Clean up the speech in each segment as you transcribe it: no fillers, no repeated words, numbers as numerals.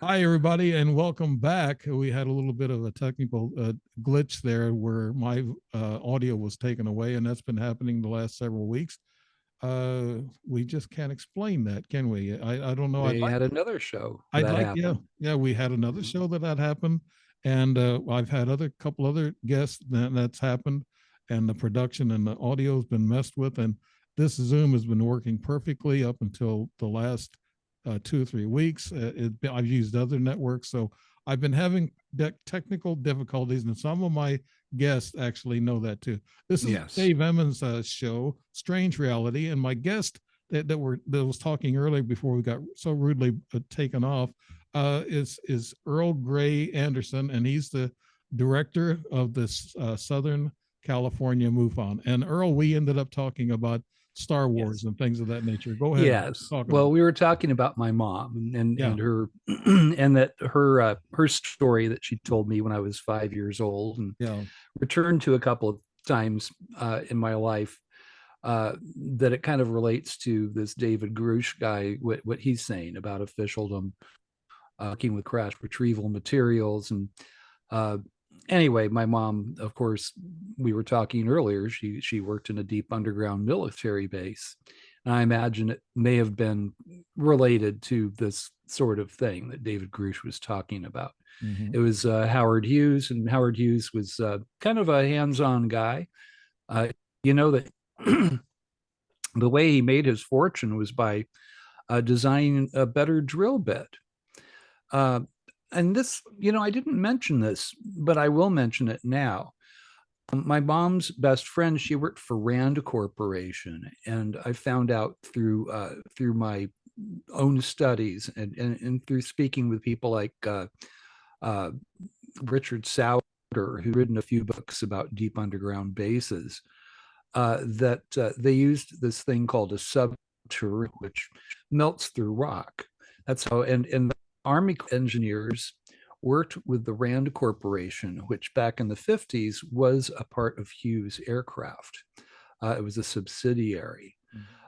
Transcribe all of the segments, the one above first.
Hi, everybody, and welcome back. We had a little bit of a technical glitch there where my audio was taken away, and that's been happening the last several weeks. We just can't explain that, can we? I don't know. We had another show I'd that like, happened. yeah. We had another Mhm. show that happened, and I've had couple other guests that's happened, and the production and the audio has been messed with, and this Zoom has been working perfectly up until the last 2 or 3 weeks. I've used other networks, so I've been having technical difficulties, and some of my guests actually know that too. This is Yes. Dave Emmons' show, Strange Reality, and my guest that was talking earlier before we got so rudely taken off is Earl Grey Anderson, and he's the director of this Southern California MUFON. And Earl, we ended up talking about Star Wars Yes. and things of that nature. Go ahead, Yes. talk about Well, it. we were talking about my mom and Yeah, and her and that her story that she told me when I was 5 years old and yeah. returned to a couple of times in my life. That it kind of relates to this David Grush guy, what he's saying about officialdom, working with crash retrieval materials. And uh, anyway, my mom, of course, we were talking earlier. She worked in a deep underground military base, and I imagine it may have been related to this sort of thing that David Grush was talking about. Mm-hmm. It was Howard Hughes, and Howard Hughes was kind of a hands-on guy. Uh, you know that the way he made his fortune was by designing a better drill bit. Uh, and this, I didn't mention this, but I will mention it now. My mom's best friend, she worked for Rand Corporation, and I found out through my own studies and through speaking with people like uh, Richard Sauter, who'd written a few books about deep underground bases, that they used this thing called a subterranean, which melts through rock. That's how, and the Army engineers worked with the Rand Corporation, which back in the 50s was a part of Hughes Aircraft. It was a subsidiary.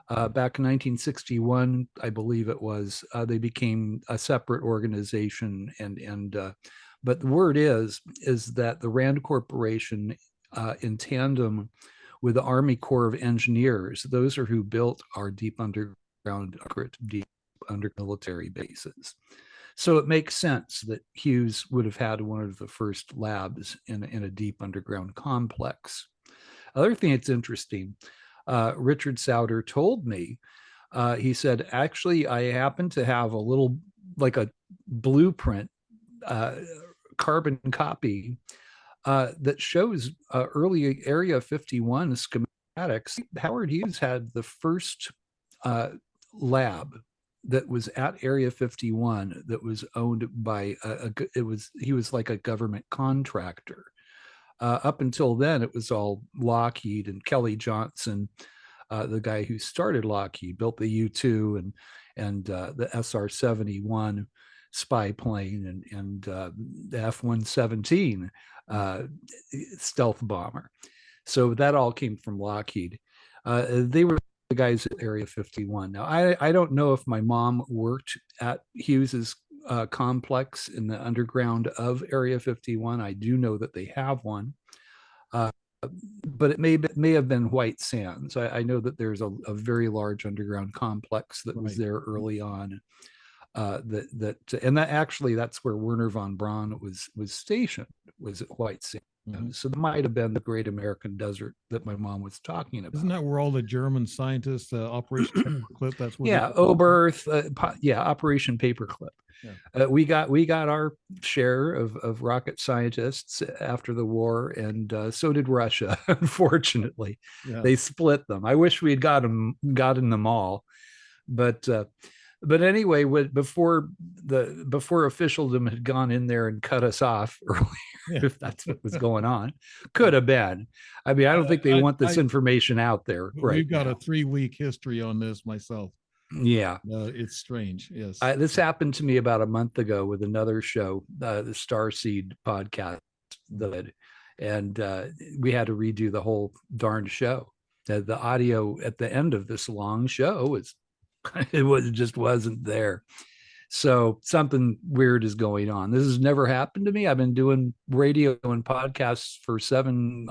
Back in 1961, I believe it was, they became a separate organization, but the word is that the Rand Corporation, in tandem with the Army Corps of Engineers, those are who built our deep underground, deep under military bases. So it makes sense that Hughes would have had one of the first labs in a deep underground complex. Other thing that's interesting, Richard Sauter told me, he said, actually, I happen to have a little, like a blueprint, uh, carbon copy that shows early Area 51 schematics. Howard Hughes had the first uh, lab that was at Area 51 that was owned by he was like a government contractor. Up until then, it was all Lockheed and Kelly Johnson, the guy who started Lockheed, built the U-2 and the SR-71 spy plane and the F-117 uh, stealth bomber. So that all came from Lockheed. They were the guys at Area 51. Now, I don't know if my mom worked at Hughes's complex in the underground of Area 51. I do know that they have one. Uh, but it may have been White Sands. I know that there's a very large underground complex that was Right. there early on. And that actually that's where Werner von Braun was stationed, was at White Sands. Mm-hmm. So that might have been the Great American Desert that my mom was talking Isn't about. that where all the German scientists, Operation Paperclip, that's where they Yeah, were all from? Oberth, yeah, Operation Paperclip. Yeah. We got our share of rocket scientists after the war, and so did Russia. Unfortunately, Yeah. they split them. I wish we had gotten them all, but anyway, before officialdom had gone in there and cut us off earlier, Yeah. if that's what was going on, could have been. I mean, I don't think they want this I information out there right we've got a now. 3 week history on this myself. Yeah. It's strange. Yes. This happened to me about a month ago with another show, the Starseed podcast, and we had to redo the whole darn show. The audio at the end of this long show is It just wasn't there. So something weird is going on. This has never happened to me. I've been doing radio and podcasts for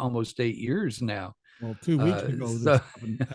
almost 8 years now. Well, 2 weeks ago, this So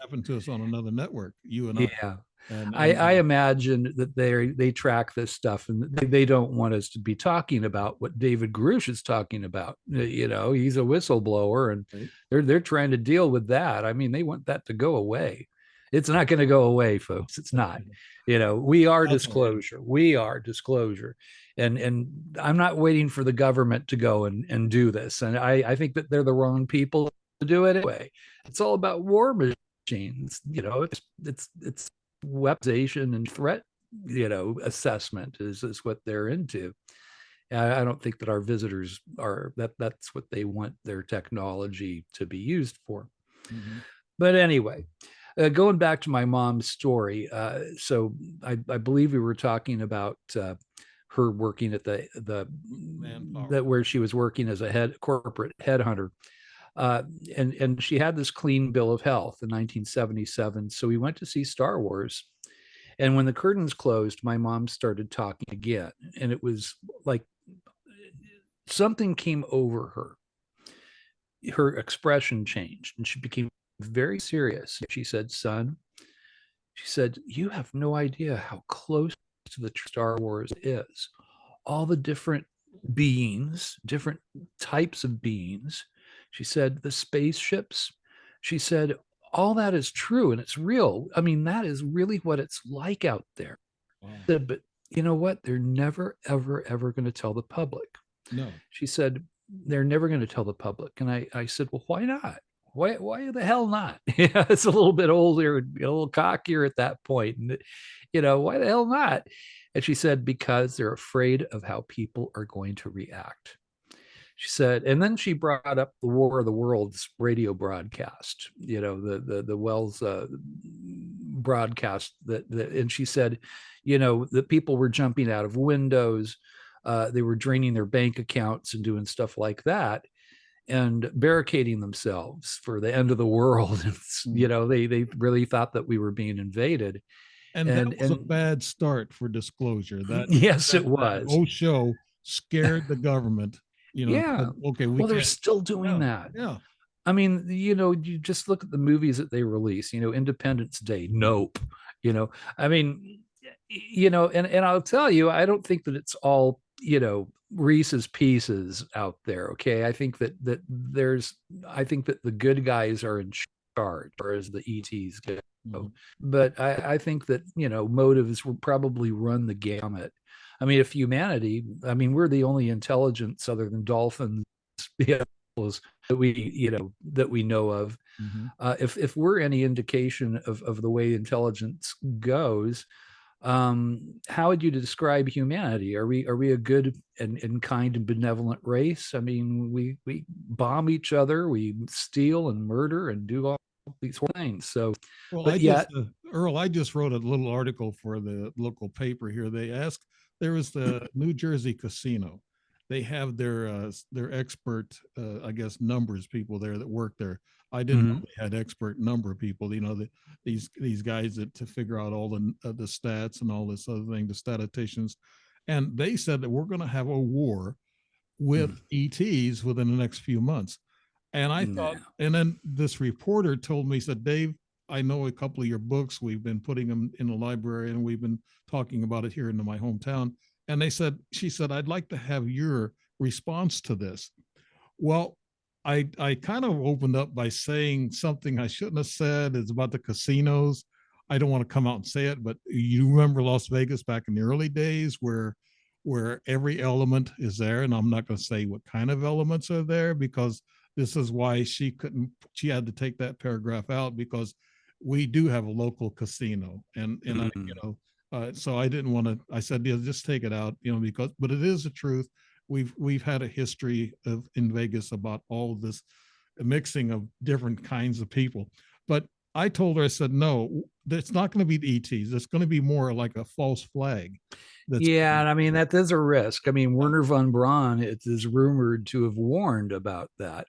happened to us on another network, you and I. yeah, And I imagine that they track this stuff, and they don't want us to be talking about what David Grush is talking about. You know, he's a whistleblower, and right. they're trying to deal with that. I mean, they want that to go away. It's not going to go away, folks. It's not. You know, we are disclosure. We are disclosure. And I'm not waiting for the government to go and do this. And I think that they're the wrong people to do it anyway. It's all about war machines. You know, it's weaponization and threat, you know, assessment is what they're into. I don't think that our visitors are that's what they want their technology to be used for. Mm-hmm. But anyway, going back to my mom's story, so I believe we were talking about her working at the that where she was working as a corporate headhunter, and she had this clean bill of health in 1977. So we went to see Star Wars, and when the curtains closed, my mom started talking again, and it was like something came over her. Her expression changed, and she became very serious. She said, "Son," she said, "you have no idea how close to the Star Wars is. All the different beings, different types of beings." She said, "the spaceships." She said, "all that is true and it's real. I mean, that is really what it's like out there." Wow. Said, "but you know what? They're never, ever, ever going to tell the public." No. She said, "They're never going to tell the public." And I said, "Well, why not? Why the hell not?" Yeah, it's a little bit older, a little cockier at that point. And, you know, why the hell not? And she said, "because they're afraid of how people are going to react." She said, and then she brought up the War of the Worlds radio broadcast, you know, the Wells broadcast and she said, you know, that people were jumping out of windows, they were draining their bank accounts and doing stuff like that, and barricading themselves for the end of the world. You know, they really thought that we were being invaded. And that was a bad start for disclosure. Yes, it was. That whole show scared the government. You know, yeah. said, okay, well, they're still doing that. Yeah. I mean, you know, you just look at the movies that they release, you know, Independence Day, Nope, you know, I mean, you know, and I'll tell you, I don't think that it's all, you know, Reese's Pieces out there. Okay. I think that I think that the good guys are in charge, or as the ETs go. Mm-hmm. But I think that, you know, motives will probably run the gamut. I mean, if humanity, I mean, we're the only intelligence other than dolphins, that we know of. Mm-hmm. If we're any indication of the way intelligence goes, how would you describe humanity? Are we a good and kind and benevolent race? I mean, we bomb each other, we steal and murder and do all these things. So, well, Earl, I just wrote a little article for the local paper here. They asked, there was the New Jersey casino. They have their expert, I guess, numbers people there that work there. I didn't know they had expert number people. You know, these guys that to figure out all the stats and all this other thing, the statisticians, and they said that we're going to have a war with ETs within the next few months. And I thought, and then this reporter told me, said, "Dave, I know a couple of your books. We've been putting them in the library and we've been talking about it here in my hometown." And she said, "I'd like to have your response to this." Well, I kind of opened up by saying something I shouldn't have said. It's about the casinos. I don't want to come out and say it, but you remember Las Vegas back in the early days where every element is there. And I'm not going to say what kind of elements are there, because this is why she had to take that paragraph out, because we do have a local casino. And I, you know, so I didn't want to, I said, yeah, just take it out, you know, but it is the truth. We've had a history in Vegas about all of this mixing of different kinds of people. But I told her, I said, no, it's not going to be the ETs. It's going to be more like a false flag. Yeah, I mean, that is a risk. I mean, Werner von Braun is rumored to have warned about that.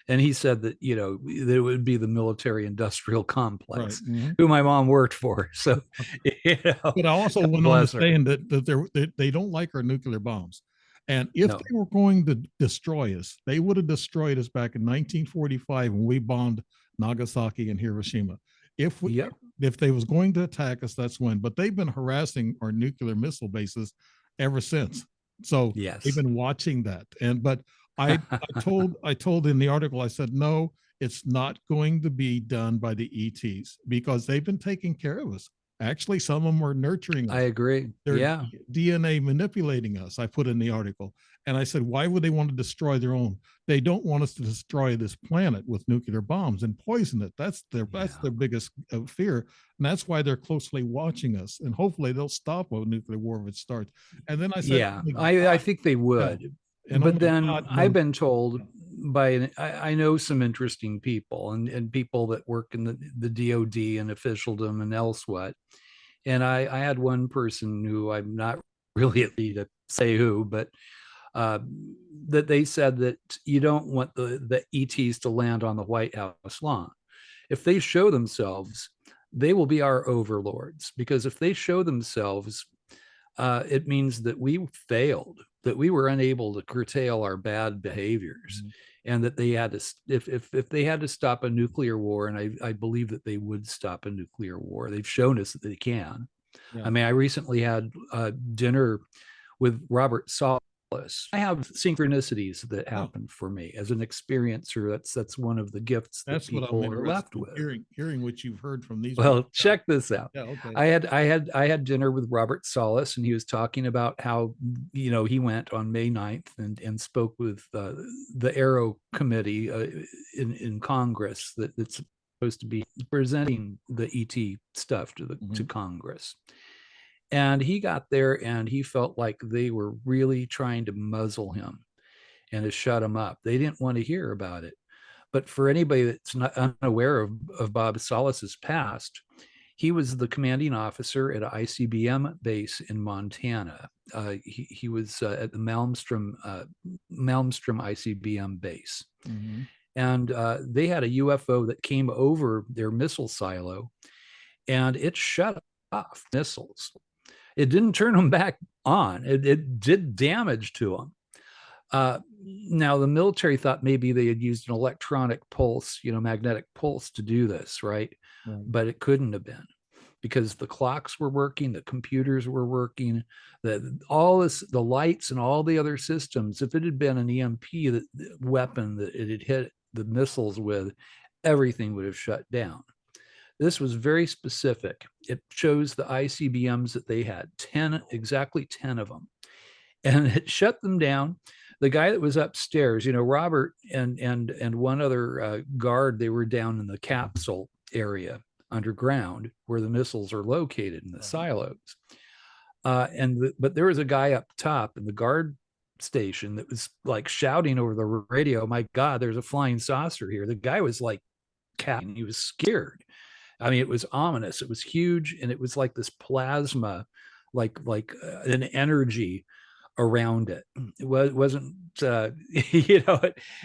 And he said that, that it would be the military industrial Right. complex, Mhm. who my mom worked for. So, But I also God went on to bless her. saying that they don't like our nuclear bombs. And if No. they were going to destroy us, they would have destroyed us back in 1945 when we bombed Nagasaki and Hiroshima. If we, Yep. if they was going to attack us, that's when. But they've been harassing our nuclear missile bases ever since. So they've Yes. been watching that. But I told in the article, I said, no, it's not going to be done by the ETs because they've been taking care of us. Actually, some of them are nurturing I us. agree. They're Yeah. DNA manipulating us. I put in the article. And I said, why would they want to destroy their own? They don't want us to destroy this planet with nuclear bombs and poison it. That's their Yeah. biggest fear. And that's why they're closely watching us. And hopefully they'll stop a nuclear war if it starts. And then I said, oh Yeah. my I God. think they Yeah. would. And oh But my then God, I've no. been told I know some interesting people and people that work in the DOD and officialdom and elsewhat. And I had one person who I'm not really at liberty to say who, but uh, that they said that you don't want the ETs to land on the White House lawn. If they show themselves, they will be our overlords, because if they show themselves, it means that we failed, that we were unable to curtail our bad behaviors, Mhm. and that they had to, if they had to stop a nuclear war, and I believe that they would stop a nuclear war. They've shown us that they can. Yeah. I mean, I recently had dinner with Robert Solace. I have synchronicities that Yeah. happen for me as an experiencer. That's one of the gifts that That's what I'm people are left interested in with. hearing what you've heard from these people. Well, check this out. Yeah. Okay. I had dinner with Robert Solace, and he was talking about how, he went on May 9th and spoke with the Aero Committee in Congress that's supposed to be presenting the ET stuff to Congress. And he got there and he felt like they were really trying to muzzle him and to shut him up. They didn't want to hear about it. But for anybody that's not unaware of Bob Solace's past, he was the commanding officer at an ICBM base in Montana. He was at the Malmstrom ICBM base. Mm-hmm. And they had a UFO that came over their missile silo, and it shut off missiles. It didn't turn them back on. It did damage to them. Now, the military thought maybe they had used an electronic pulse, magnetic pulse to do this, right? Right. But it couldn't have been, because the clocks were working, the computers were working, the lights and all the other systems. If it had been an EMP weapon that it had hit the missiles with, everything would have shut down. This was very specific. It shows the ICBMs that they had, exactly 10 of them. And it shut them down. The guy that was upstairs, Robert and one other guard, they were down in the capsule area underground where the missiles are located in the silos. But there was a guy up top in the guard station that was like shouting over the radio, "My God, there's a flying saucer here." The guy was like, he was scared. I mean, it was ominous. It was huge, and it was like this plasma, like an energy around it. It wasn't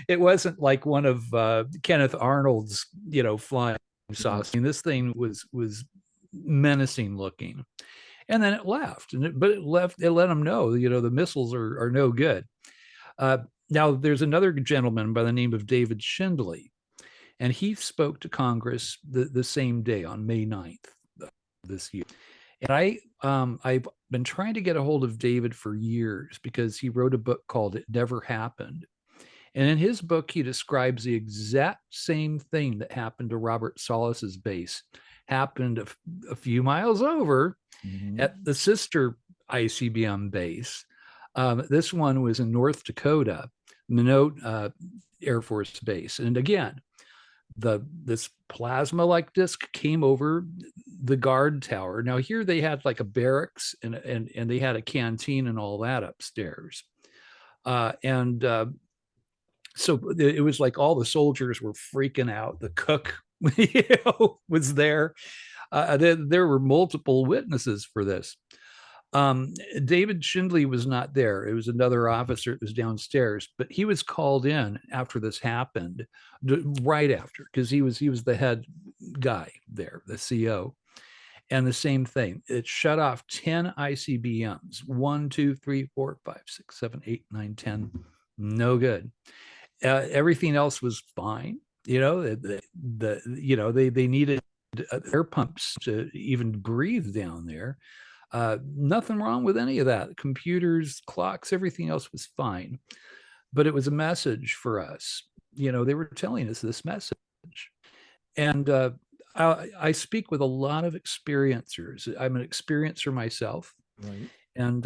it wasn't like one of Kenneth Arnold's flying saucers. I mean, this thing was menacing looking, and then it left. But it let them know the missiles are no good. Now there's another gentleman by the name of David Shindley, and he spoke to Congress the same day on May 9th this year. And I've been trying to get a hold of David for years, because he wrote a book called It Never Happened. And in his book, he describes the exact same thing that happened to Robert Solace's base, happened a few miles over at the sister ICBM base. This one was in North Dakota, Minot Air Force Base. And again, this plasma like disc came over the guard tower. Now here they had like a barracks and they had a canteen and all that upstairs. So it was like all the soldiers were freaking out. The cook was there. There were multiple witnesses for this. David Schindley was not there. It was another officer that was downstairs, but he was called in after this happened, right after, because he was the head guy there, the CO. And the same thing, it shut off 10 ICBMs, 1, 2, 3, 4, 5, 6, 7, 8, 9, 10. No good. Everything else was fine. You know, they needed air pumps to even breathe down there. Nothing wrong with any of that. Computers, clocks, everything else was fine. But it was a message for us. You know, they were telling us this message. And I speak with a lot of experiencers. I'm an experiencer myself. Right. And,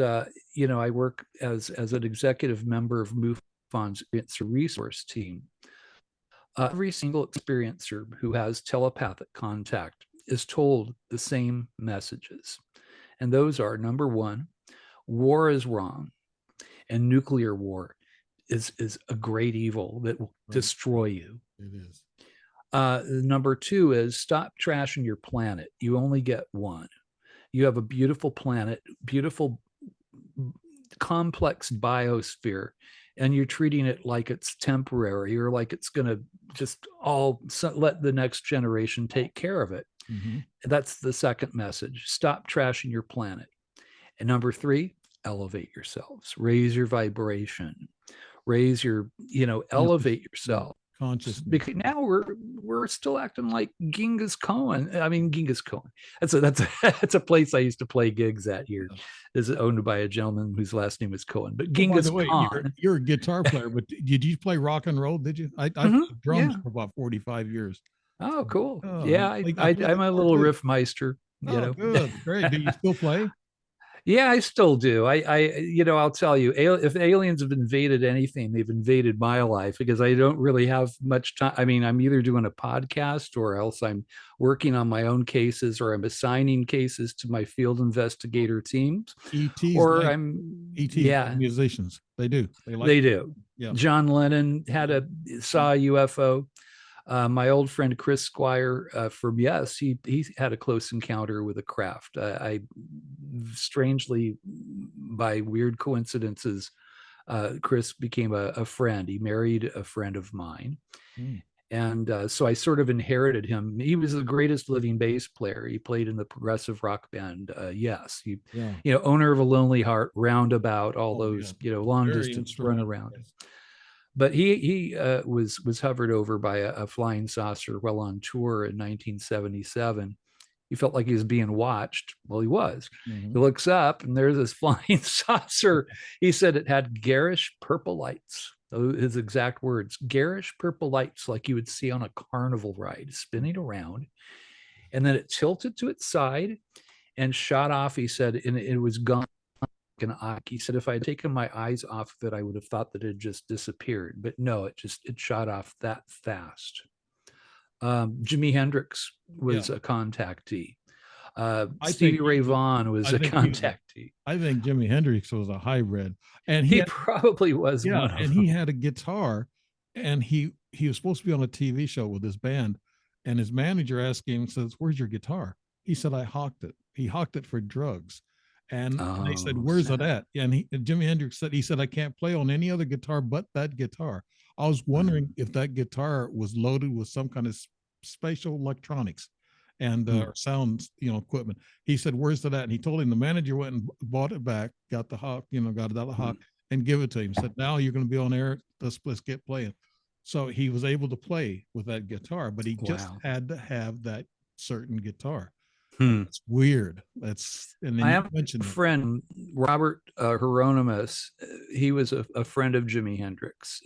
you know, I work as an executive member of MUFON's experiencer resource team. Every single experiencer who has telepathic contact is told the same messages. And those are, number one, war is wrong, and nuclear war is a great evil that will destroy you. It is. Number two is stop trashing your planet. You only get one. You have a beautiful planet, beautiful, complex biosphere, and you're treating it like it's temporary or like it's going to just let the next generation take care of it. Mm-hmm. That's the second message. Stop trashing your planet. And number three, elevate yourselves, raise your vibration, elevate yourself. Consciousness. Because now we're still acting like Genghis Khan. I mean, Genghis Khan. That's a place I used to play gigs at here. Is owned by a gentleman whose last name is Cohen. But Genghis Khan. You're a guitar player, but did you play rock and roll? Did you? I played drums for about 45 years. Oh, cool. Yeah, I'm a little riff meister. Good, great. Do you still play? Yeah, I still do. I'll tell you, if aliens have invaded anything, they've invaded my life because I don't really have much time. I mean, I'm either doing a podcast or else I'm working on my own cases or I'm assigning cases to my field investigator teams. ETs, or like I'm ETs, yeah, musicians. They do. They do. Yeah. John Lennon saw a UFO. My old friend Chris Squire from Yes, he had a close encounter with a craft. I strangely, by weird coincidences, Chris became a friend. He married a friend of mine. And so I sort of inherited him. He was the greatest living bass player. He played in the progressive rock band Yes. Owner of a Lonely Heart, Roundabout, all those, long distance run around. Yes. But he was hovered over by a flying saucer while on tour in 1977. He felt like he was being watched. Well, he was. Mm-hmm. He looks up and there's this flying saucer. He said it had garish purple lights. His exact words, garish purple lights like you would see on a carnival ride spinning around. And then it tilted to its side and shot off, he said, and it was gone. He said, if I had taken my eyes off of it, I would have thought that it just disappeared. But no, it shot off that fast. Jimi Hendrix was a contactee. Stevie Ray Vaughan was a contactee. I think Jimi Hendrix was a hybrid, and he probably was. Yeah, one of and them. He had a guitar, and he was supposed to be on a TV show with his band, and his manager asked him, says, "Where's your guitar?" He said, "I hawked it." He hawked it for drugs. And they said, "Where's it at?" And Jimi Hendrix said, "I can't play on any other guitar but that guitar." I was wondering if that guitar was loaded with some kind of spatial electronics and sound, equipment. He said, "Where's it at?" And he told him the manager went and bought it back, got the hawk, got it out of the hawk, and give it to him. Said, "Now you're going to be on air. Let's get playing." So he was able to play with that guitar, but he just had to have that certain guitar. It's weird. I have a friend, Robert Hieronymus. He was a friend of Jimi Hendrix's,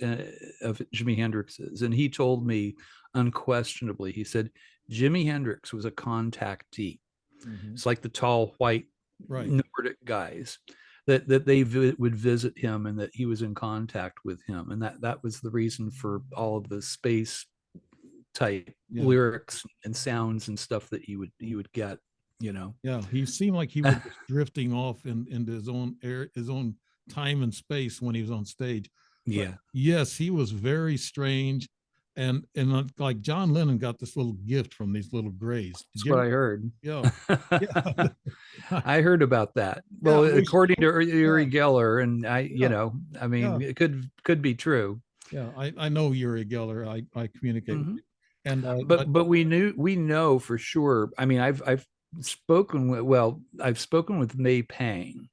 and he told me unquestionably, he said Jimi Hendrix was a contactee. Mm-hmm. It's like the tall white Nordic guys that they would visit him, and that he was in contact with him, and that was the reason for all of the space type lyrics and sounds and stuff that he would get. Yeah, he seemed like he was drifting off into his own time and space when he was on stage. But yes, he was very strange, Like John Lennon got this little gift from these little grays. Did That's you what ever? I heard. Yeah, yeah, I heard about that. yeah. Well, according to Yeah, Uri Geller, and yeah, I mean, yeah, it could be true. yeah. I know Uri Geller. I communicate with Hmm. you, and But we know for sure. I mean, I've spoken with I've spoken with May Pang.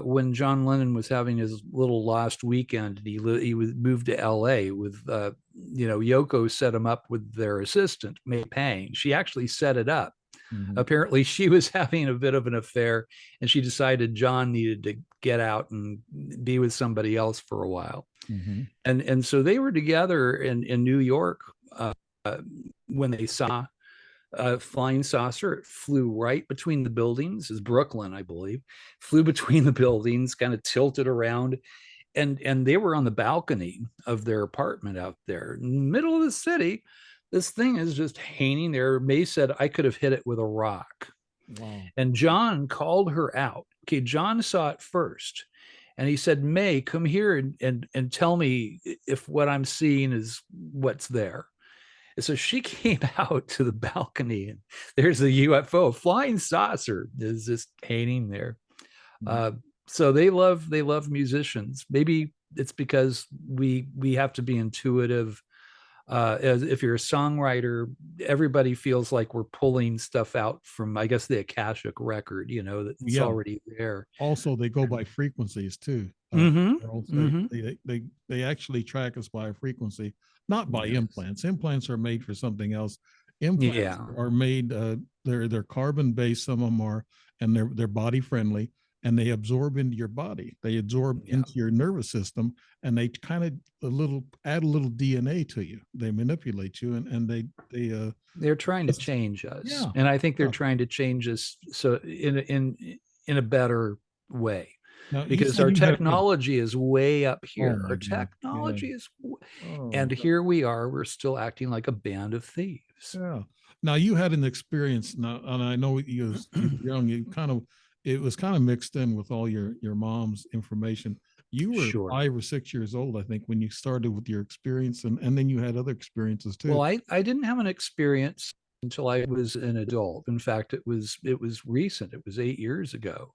When John Lennon was having his little last weekend, he was moved to L.A. with Yoko set him up with their assistant May Pang. She actually set it up. mhm, Apparently, she was having a bit of an affair, and she decided John needed to get out and be with somebody else for a while. mhm. And so they were together in New York uh, when they saw a flying saucer. It flew right between the buildings. Is Brooklyn, I believe. Flew between the buildings, kind of tilted around, and they were on the balcony of their apartment out there in the middle of the city. This thing is just hanging there. May said I could have hit it with a rock. Wow. And John called her out. Okay, John saw it first. And he said, May, come here and tell me if what I'm seeing is what's there. And so she came out to the balcony, and there's a UFO, a flying saucer is just hanging there. Mm. Uh, so they love musicians. Maybe it's because we have to be intuitive. As if you're a songwriter, everybody feels like we're pulling stuff out from, I guess, the Akashic record, that's Yeah. already there. Also, they go by frequencies too. Mm-hmm. Earl. Mm-hmm. They actually track us by a frequency, not by Yes. implants. Implants are made for something else. Implants Yeah. are made. They're carbon based. Some of them are, and they're body friendly, and they absorb into your body. They absorb Yeah. into your nervous system, and they kind of add a little DNA to you. They manipulate you, and They're trying to just, change us, yeah, and I think they're yeah. trying to change us so in a better way, Now you because said our you had, yeah. technology is way up Oh here. my Our God, yeah. technology is, Oh and here we are. We're still acting like a band of thieves. yeah. Now you had an experience now, and I know you were young. You kind of it was kind of mixed in with all your mom's information. You were Sure. 5 or 6 years old, I think, when you started with your experience, and then you had other experiences too. Well, I didn't have an experience until I was an adult. In fact, it was recent. It was 8 years ago.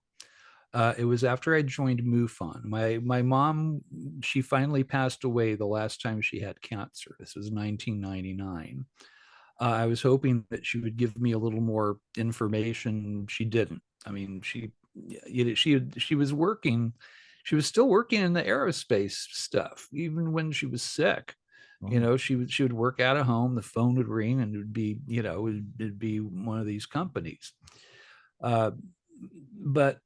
It was after I joined MUFON. My mom, she finally passed away the last time she had cancer. This was 1999. I was hoping that she would give me a little more information. She didn't. I mean, she was working. She was still working in the aerospace stuff, even when she was sick. Wow. She would work out of home. The phone would ring, and it would be, it'd be one of these companies. Uh, but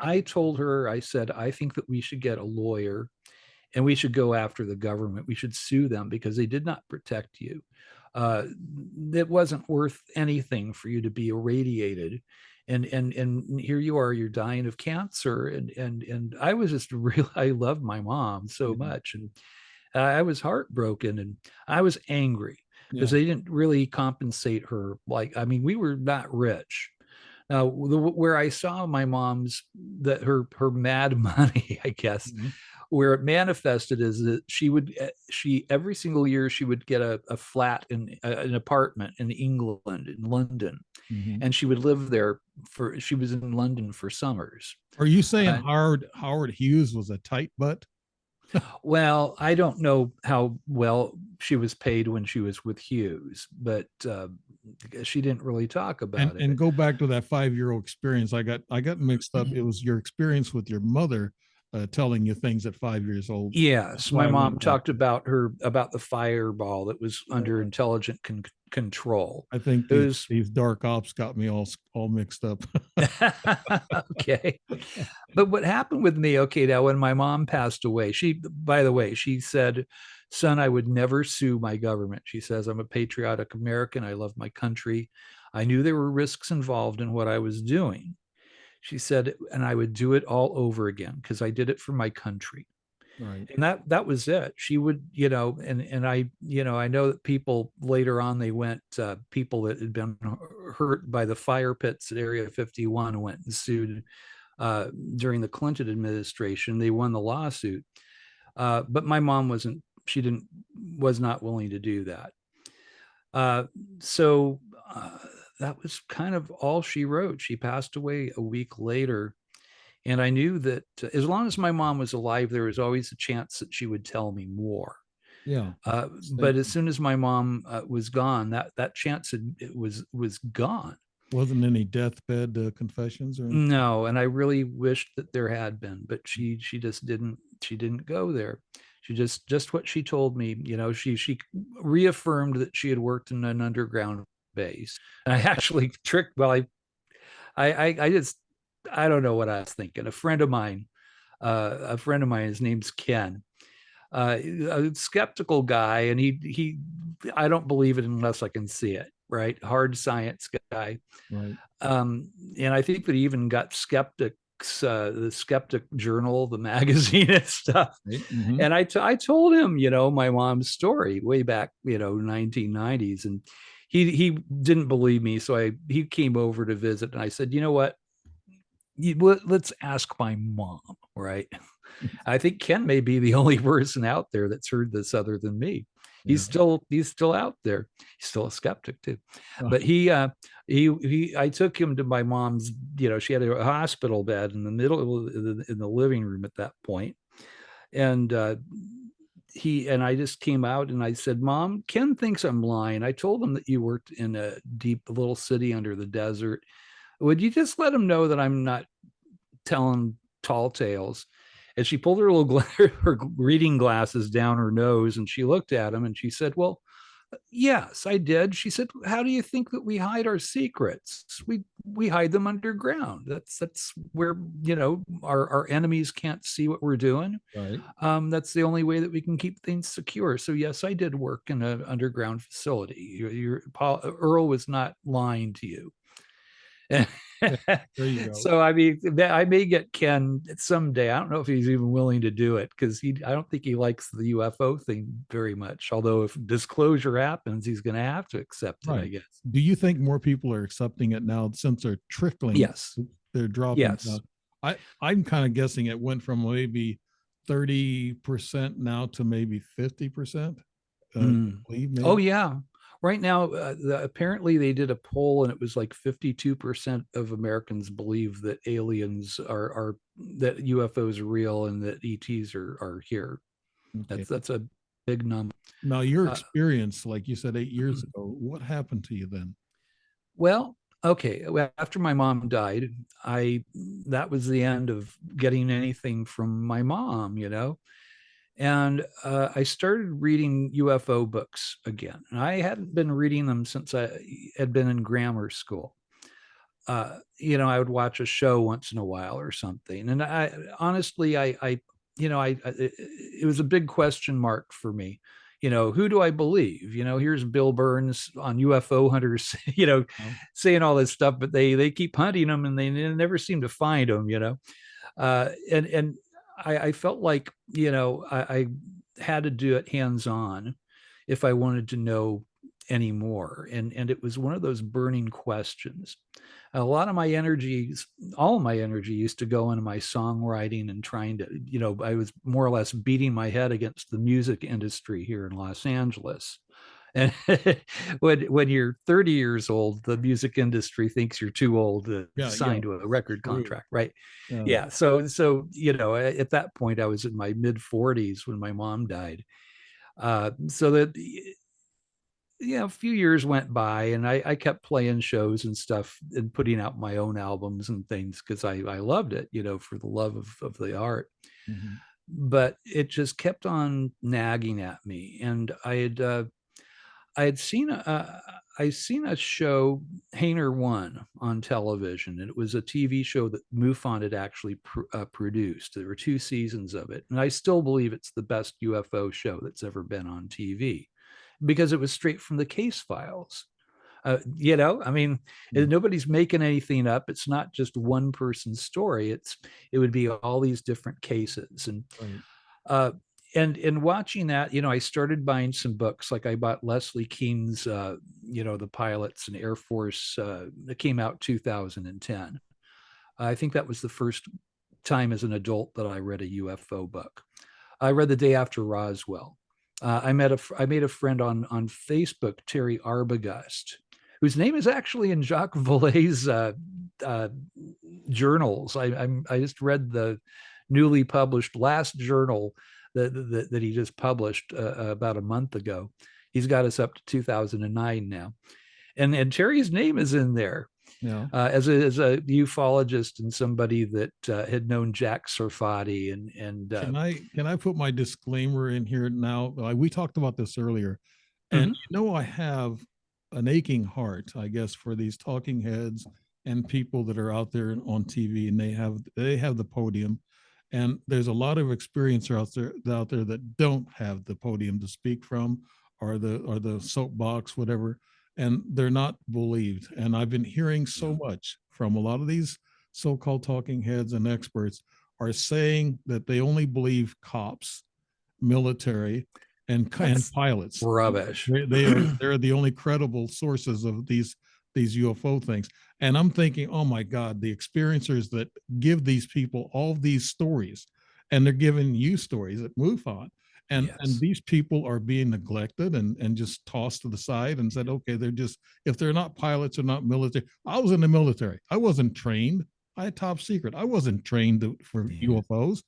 I told her, I said, I think that we should get a lawyer, and we should go after the government. We should sue them because they did not protect you. Uh, it wasn't worth anything for you to be irradiated. And here you are, you're dying of cancer. And I was just really, I loved my mom so Yeah. much. And I was heartbroken, and I was angry because Yeah. they didn't really compensate her. Like, I mean, we were not rich. Now, where I saw my mom's, that her mad money, I guess, Mhm. where it manifested is that she every single year she would get a flat in an apartment in England, in London, Mhm. and she would live there for. She was in London for summers. Are you saying Uh, Howard Hughes was a tight butt? well, I don't know how well she was paid when she was with Hughes, but she didn't really talk And about it. and go back to that 5 year old experience. I got mixed up. It was your experience with your mother telling you things at 5 years old. That's Yes, why my I mom went back. talked about the fireball that was under Yeah. intelligent control. I think It these was these dark ops got me all mixed up. okay. But what happened with me, okay, now when my mom passed away, by the way, she said, son, I would never sue my government. She says, I'm a patriotic American. I love my country. I knew there were risks involved in what I was doing. She said, and I would do it all over again because I did it for my country. Right. And that was it. She would, and I, I know that people later on, they went, people that had been hurt by the fire pits at Area 51 went and sued during the Clinton administration. They won the lawsuit. But my mom wasn't was not willing to do that. Uh, so that was kind of all she wrote. She passed away a week later. And I knew that as long as my mom was alive, there was always a chance that she would tell me more. Yeah. But as soon as my mom was gone, that chance was gone. Wasn't any deathbed confessions or anything? No, and I really wished that there had been, but she just didn't go there. She just what she told me, she reaffirmed that she had worked in an underground base. And I actually tricked. Well, I just I don't know what I was thinking. A friend of mine, his name's Ken, a skeptical guy, and he I don't believe it unless I can see it. Right, hard science guy. Right. And I think that he even got skeptics, the Skeptic Journal, the magazine and stuff. Right. Mm-hmm. And I told him, my mom's story way back, 1990s, and he didn't believe me. So he came over to visit, and I said, you know what? Let's ask my mom, right? I think Ken may be the only person out there that's heard this other than me. Yeah. He's still out there. He's still a skeptic too. But I took him to my mom's, she had a hospital bed in the middle in the living room at that point. And I just came out and I said, Mom, Ken thinks I'm lying. I told him that you worked in a deep little city under the desert. Would you just let him know that I'm not telling tall tales? And she pulled her reading glasses down her nose, and she looked at him and she said, well, yes, I did. She said, how do you think that we hide our secrets? We hide them underground. That's where, our enemies can't see what we're doing. Right. That's the only way that we can keep things secure. So yes, I did work in an underground facility. Earl was not lying to you. There you go. So I mean, I may get Ken someday. I don't know if he's even willing to do it, because I don't think he likes the UFO thing very much. Although if disclosure happens, he's going to have to accept it, I guess. Do you think more people are accepting it now since they're trickling? Yes. They're dropping. Yes. I'm kind of guessing it went from maybe 30% now to maybe 50%. Oh yeah. Right now, apparently they did a poll, and it was like 52% of Americans believe that aliens are that UFOs are real and that ETs are here. Okay. That's a big number. Now, your experience, like you said 8 years ago, what happened to you then? Well, okay. After my mom died, that was the end of getting anything from my mom, And I started reading UFO books again. And I hadn't been reading them since I had been in grammar school. I would watch a show once in a while or something. And I honestly, it was a big question mark for me. Who do I believe? Here's Bill Burns on UFO hunters, saying all this stuff, but they keep hunting them and they never seem to find them, and I felt like, I had to do it hands-on if I wanted to know anymore. And it was one of those burning questions. A lot of my all of my energy used to go into my songwriting and trying to, I was more or less beating my head against the music industry here in Los Angeles. And when you're 30 years old, the music industry thinks you're too old to sign to a record contract, right? Yeah. So at that point, I was in my mid 40s when my mom died. So that a few years went by, and I kept playing shows and stuff and putting out my own albums and things because I loved it, for the love of the art. Mm-hmm. But it just kept on nagging at me, and I had seen a show, Hainer One, on television, and it was a TV show that MUFON had actually produced. There were 2 seasons of it, and I still believe it's the best UFO show that's ever been on TV, because it was straight from the case files. Nobody's making anything up. It's not just one person's story. It would be all these different cases, and and watching that, I started buying some books. Like I bought Leslie Kean's, The Pilots and Air Force, that came out 2010. I think that was the first time as an adult that I read a UFO book. I read The Day After Roswell. I made a friend on Facebook, Terry Arbogast, whose name is actually in Jacques Vallée's uh, journals. I just read the newly published last journal that he just published about a month ago. He's got us up to 2009 now, and Terry's name is in there. Yeah. As a ufologist and somebody that had known Jack Sarfati and Can I put my disclaimer in here now? We talked about this earlier, and mhm. I have an aching heart, I guess, for these talking heads and people that are out there on TV, and they have the podium, and there's a lot of experiencer out there that don't have the podium to speak from, or the soapbox, whatever, and they're not believed. And I've been hearing so much from a lot of these so-called talking heads and experts are saying that they only believe cops, military, and pilots. Rubbish. They're the only credible sources of these UFO things. And I'm thinking, oh my God, the experiencers that give these people all these stories, and they're giving you stories at MUFON. And Yes. these people are being neglected and just tossed to the side and said, okay, if they're not pilots or not military. I was in the military. I wasn't trained. I had top secret. I wasn't trained for Yeah. UFOs.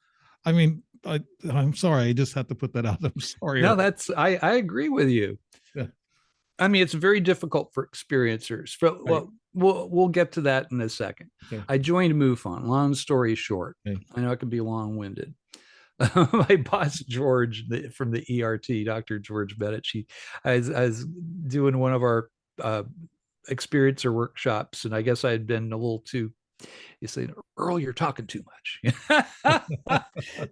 I mean, I'm sorry. I just have to put that out. I'm sorry. No, I agree with you. Yeah. I mean, it's very difficult for experiencers. But Right. well, we'll get to that in a second. Okay. I joined MUFON. Long story short, Okay. I know it can be long-winded. My boss George from the ERT, Dr. George Bennett, I was doing one of our experiencer workshops, and I guess I had been a little too. You say, Earl, you're talking too much.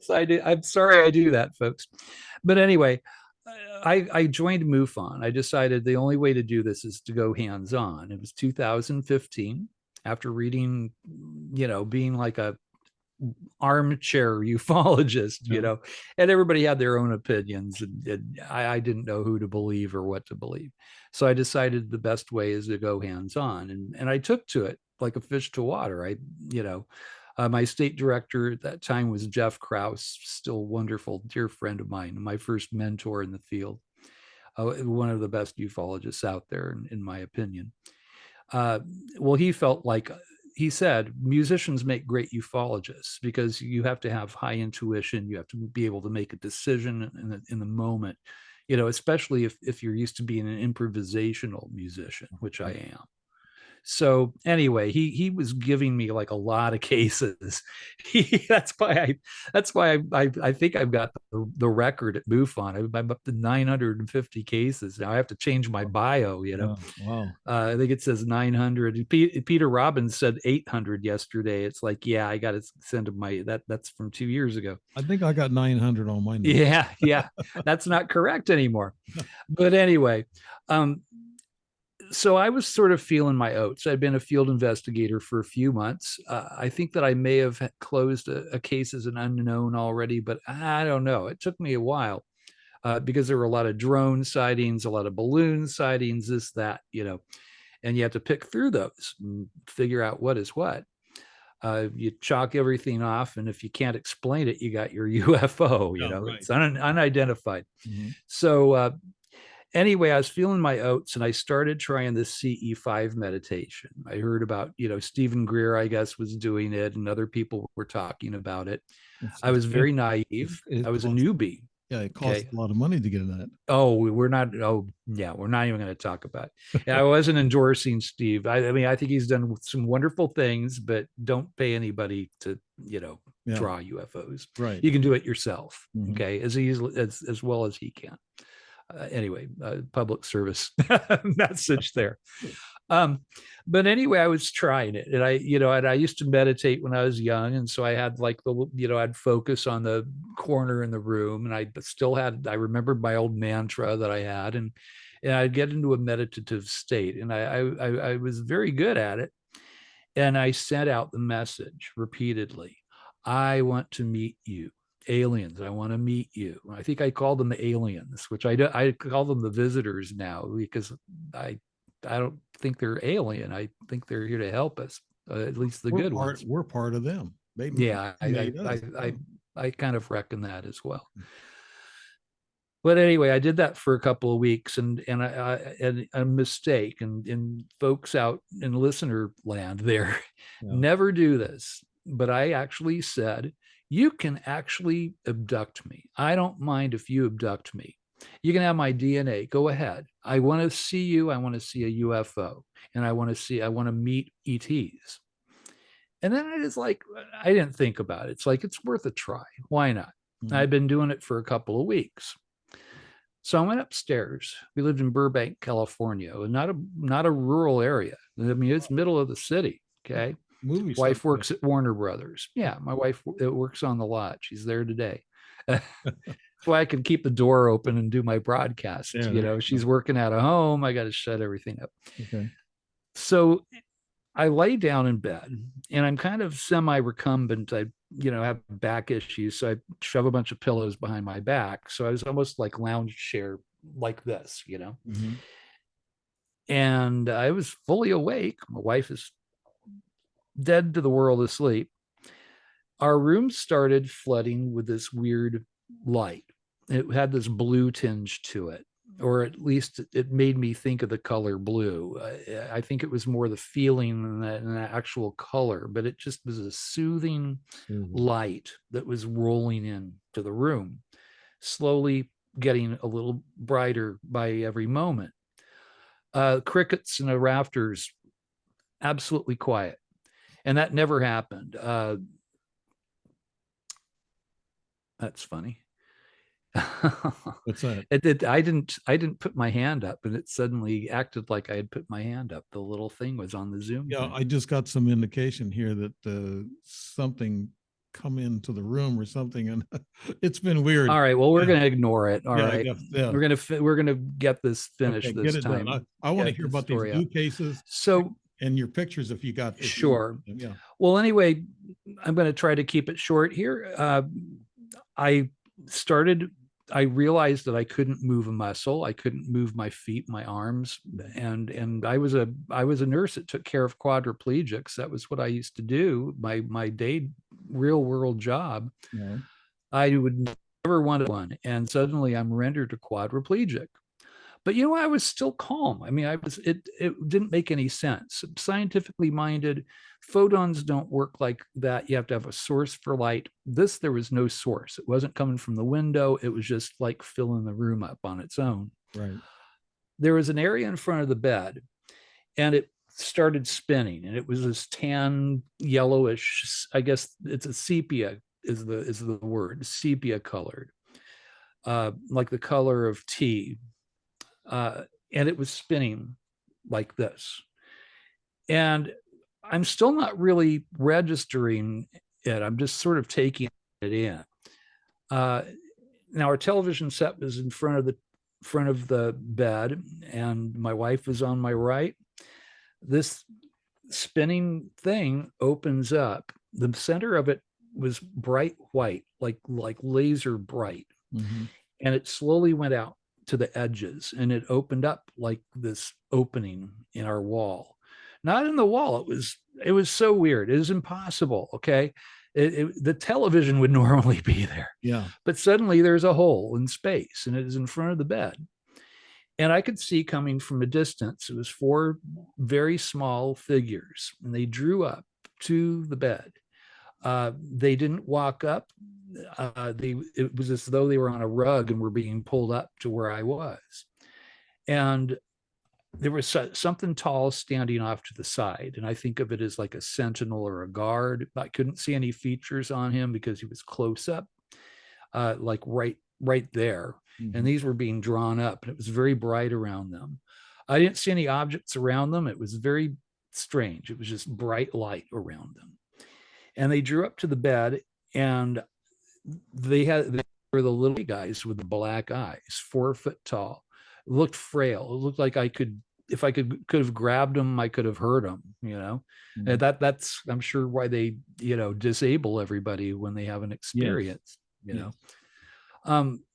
So I'm sorry I do that, folks. But anyway, I joined MUFON. I decided the only way to do this is to go hands-on. It was 2015. After reading, being like a armchair ufologist, Yeah. and everybody had their own opinions, and I didn't know who to believe or what to believe. So I decided the best way is to go hands-on, and I took to it like a fish to water. My state director at that time was Jeff Krause, still wonderful, dear friend of mine, my first mentor in the field, one of the best ufologists out there, in my opinion. Well, he said musicians make great ufologists because you have to have high intuition. You have to be able to make a decision in the moment, especially if you're used to being an improvisational musician, which I am. So anyway, he was giving me like a lot of cases. That's why I think I've got the record at MUFON. I'm up to 950 cases now. I have to change my bio. Wow. I think it says 900. Peter Robbins said 800 yesterday. It's like, yeah, I got to send him that's from 2 years ago. I think I got 900 on my notes. Yeah, that's not correct anymore. But anyway, so I was sort of feeling my oats. I'd been a field investigator for a few months. I think that I may have closed a case as an unknown already, but I don't know. It took me a while because there were a lot of drone sightings, a lot of balloon sightings, this, that, and you have to pick through those and figure out what is what. You chalk everything off, and if you can't explain it, you got your UFO. Right. It's unidentified. Mm-hmm. So anyway, I was feeling my oats, and I started trying this CE5 meditation. I heard about, Stephen Greer, I guess, was doing it, and other people were talking about it. I was very naive. I was a newbie. Yeah, it costs a lot of money to get in that. Oh, we're not. Oh, yeah, we're not even going to talk about it. I wasn't endorsing Steve. I mean, I think he's done some wonderful things, but don't pay anybody to, draw UFOs. Right. You can do it yourself, Mm-hmm. okay, as easily as well as he can. Anyway, public service message there. But anyway, I was trying it, and I used to meditate when I was young, and so I had like I'd focus on the corner in the room, and I remembered my old mantra that I had, and I'd get into a meditative state, and I was very good at it, and I sent out the message repeatedly. I want to meet you. Aliens, I want to meet you. I think I called them the aliens, which I call them the visitors now, because I don't think they're alien. I think they're here to help us, at least the good ones. We're part of them. Yeah, I kind of reckon that as well. But anyway, I did that for a couple of weeks, and a mistake, and folks out in listener land there Yeah. never do this. But I actually said, you can actually abduct me. I don't mind if you abduct me. You can have my DNA. Go ahead. I want to see you. I want to see a UFO, and I want to meet ETs. And then I didn't think about it. It's like, it's worth a try. Why not? Mhm. I've been doing it for a couple of weeks. So I went upstairs. We lived in Burbank, California, not a rural area. I mean, it's middle of the city. Okay. Movie stuff. Wife works at Warner Brothers. Yeah, my wife works on the lot. She's there today. That's why I can keep the door open and do my broadcast. Yeah, She's working out of home. I got to shut everything up. okay. So I lay down in bed, and I'm kind of semi-recumbent. I, have back issues. So I shove a bunch of pillows behind my back. So I was almost like lounge chair like this, Mm-hmm. and I was fully awake. My wife is dead to the world asleep. Our room started flooding with this weird light. It had this blue tinge to it, or at least it made me think of the color blue. I think it was more the feeling than the actual color, but it just was a soothing light that was rolling into the room, slowly getting a little brighter by every moment. Crickets in the rafters, absolutely quiet. And that never happened. That's funny. What's that? I didn't put my hand up, and it suddenly acted like I had put my hand up. The little thing was on the Zoom Yeah, thing. I just got some indication here that something come into the room or something, and it's been weird. All right, well, we're going to ignore it. All right, yeah. we're gonna get this finished Okay, this get it time. done. I want to hear about these new cases. So, and your pictures, if you got. Sure. Yeah. Well, anyway, I'm going to try to keep it short here. I realized that I couldn't move a muscle. I couldn't move my feet, my arms, and I was a nurse that took care of quadriplegics. That was what I used to do. My day real world job. Yeah. I would never want one, and suddenly I'm rendered a quadriplegic. But I was still calm. I mean, it didn't make any sense. Scientifically minded, photons don't work like that. You have to have a source for light. There was no source. It wasn't coming from the window. It was just like filling the room up on its own. Right. There was an area in front of the bed, and it started spinning, and it was this tan yellowish, I guess it's a sepia is the word, sepia colored, like the color of tea. And it was spinning like this. And I'm still not really registering it. I'm just sort of taking it in. Now our television set is in front of the bed, and my wife is on my right. This spinning thing opens up. The center of it was bright white, like laser bright. Mm-hmm. And it slowly went out to the edges, and it opened up like this opening in our wall, not in the wall. It was so weird. It was impossible. Okay. The television would normally be there. Yeah. But suddenly there's a hole in space, and it is in front of the bed. And I could see coming from a distance, it was 4 very small figures, and they drew up to the bed. They didn't walk up. It was as though they were on a rug and were being pulled up to where I was. And there was something tall standing off to the side. And I think of it as like a sentinel or a guard. I couldn't see any features on him because he was close up, like right there. Mm-hmm. And these were being drawn up, and it was very bright around them. I didn't see any objects around them. It was very strange. It was just bright light around them. And they drew up to the bed, and they were the little guys with the black eyes, 4 foot tall. It looked frail. It looked like if I could have grabbed them, I could have hurt them, Mm-hmm. And that's, I'm sure, why they, disable everybody when they have an experience,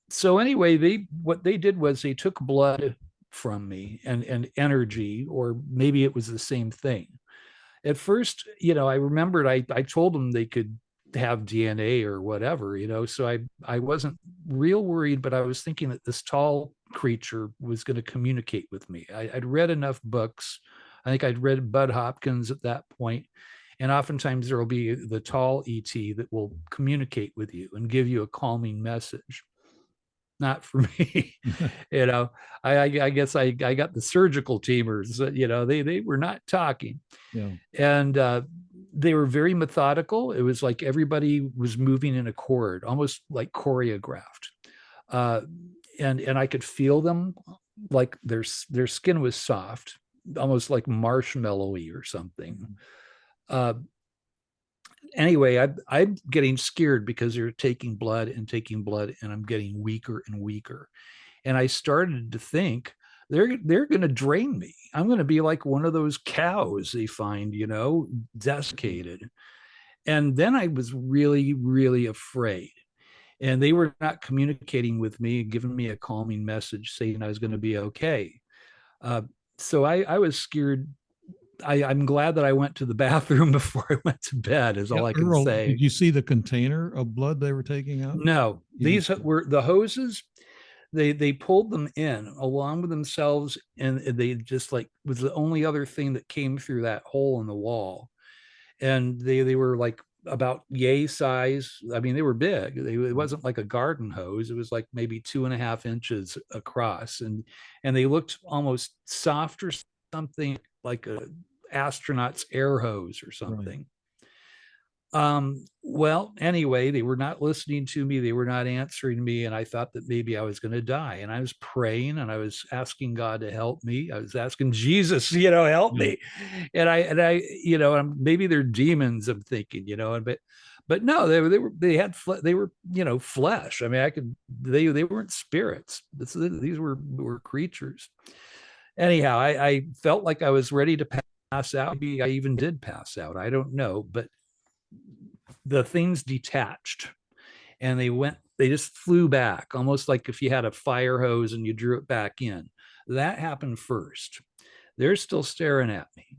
So anyway, what they did was they took blood from me and energy, or maybe it was the same thing. At first, I remembered I told them they could have DNA or whatever, So I wasn't real worried, but I was thinking that this tall creature was going to communicate with me. I'd read enough books. I think I'd read Bud Hopkins at that point, and oftentimes there will be the tall ET that will communicate with you and give you a calming message. Not for me. I guess I got the surgical teamers. They were not talking. Yeah. And they were very methodical. It was like everybody was moving in a chord, almost like choreographed. Uh, and I could feel them, like their skin was soft, almost like marshmallowy or something. Uh, anyway, I'm getting scared because they're taking blood, and I'm getting weaker and weaker. And I started to think they're going to drain me. I'm going to be like one of those cows they find, desiccated. And then I was really, really afraid. And they were not communicating with me, giving me a calming message saying I was going to be okay. So I was scared. I'm glad that I went to the bathroom before I went to bed, is all I can Earl, say. did you see the container of blood they were taking out? No, these were the hoses. They pulled them in along with themselves, and they just like was the only other thing that came through that hole in the wall. And they were like about yay size. I mean, they were big. It wasn't like a garden hose. It was like maybe 2.5 inches across, and they looked almost soft or something, like a astronaut's air hose or something. Well, anyway, they were not listening to me. They were not answering me. And I thought that maybe I was going to die. And I was praying, and I was asking God to help me. I was asking Jesus, help me. And maybe they're demons, I'm thinking, but no, they were flesh. I mean, they weren't spirits. These were creatures. Anyhow, I felt like I was ready to pass out. Maybe I even did pass out. I don't know, but the things detached, and they just flew back, almost like if you had a fire hose and you drew it back in. That happened first. They're still staring at me.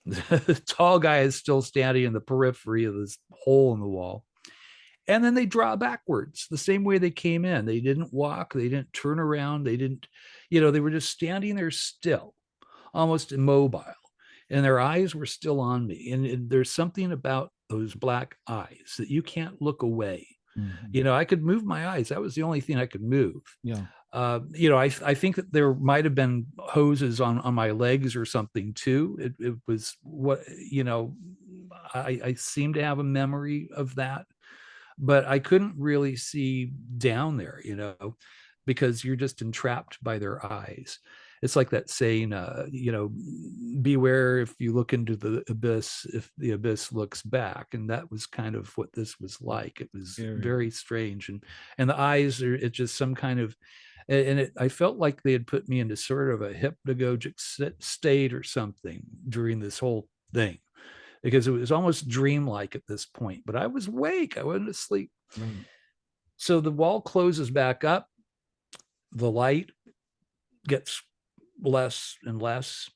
The tall guy is still standing in the periphery of this hole in the wall. And then they draw backwards the same way they came in. They didn't walk, they didn't turn around, they didn't, they were just standing there still, almost immobile. And their eyes were still on me. And there's something about those black eyes that you can't look away. Mm-hmm. I could move my eyes. That was the only thing I could move. Yeah. I think that there might have been hoses on my legs or something too. It was what, I seem to have a memory of that, but I couldn't really see down there, because you're just entrapped by their eyes. It's like that saying, beware if you look into the abyss, if the abyss looks back. And that was kind of what this was like. It was very strange. And the eyes are, it's just some kind of, I felt like they had put me into sort of a hypnagogic state or something during this whole thing, because it was almost dreamlike at this point, but I was awake. I wasn't asleep. Mm. So the wall closes back up. The light gets less and less.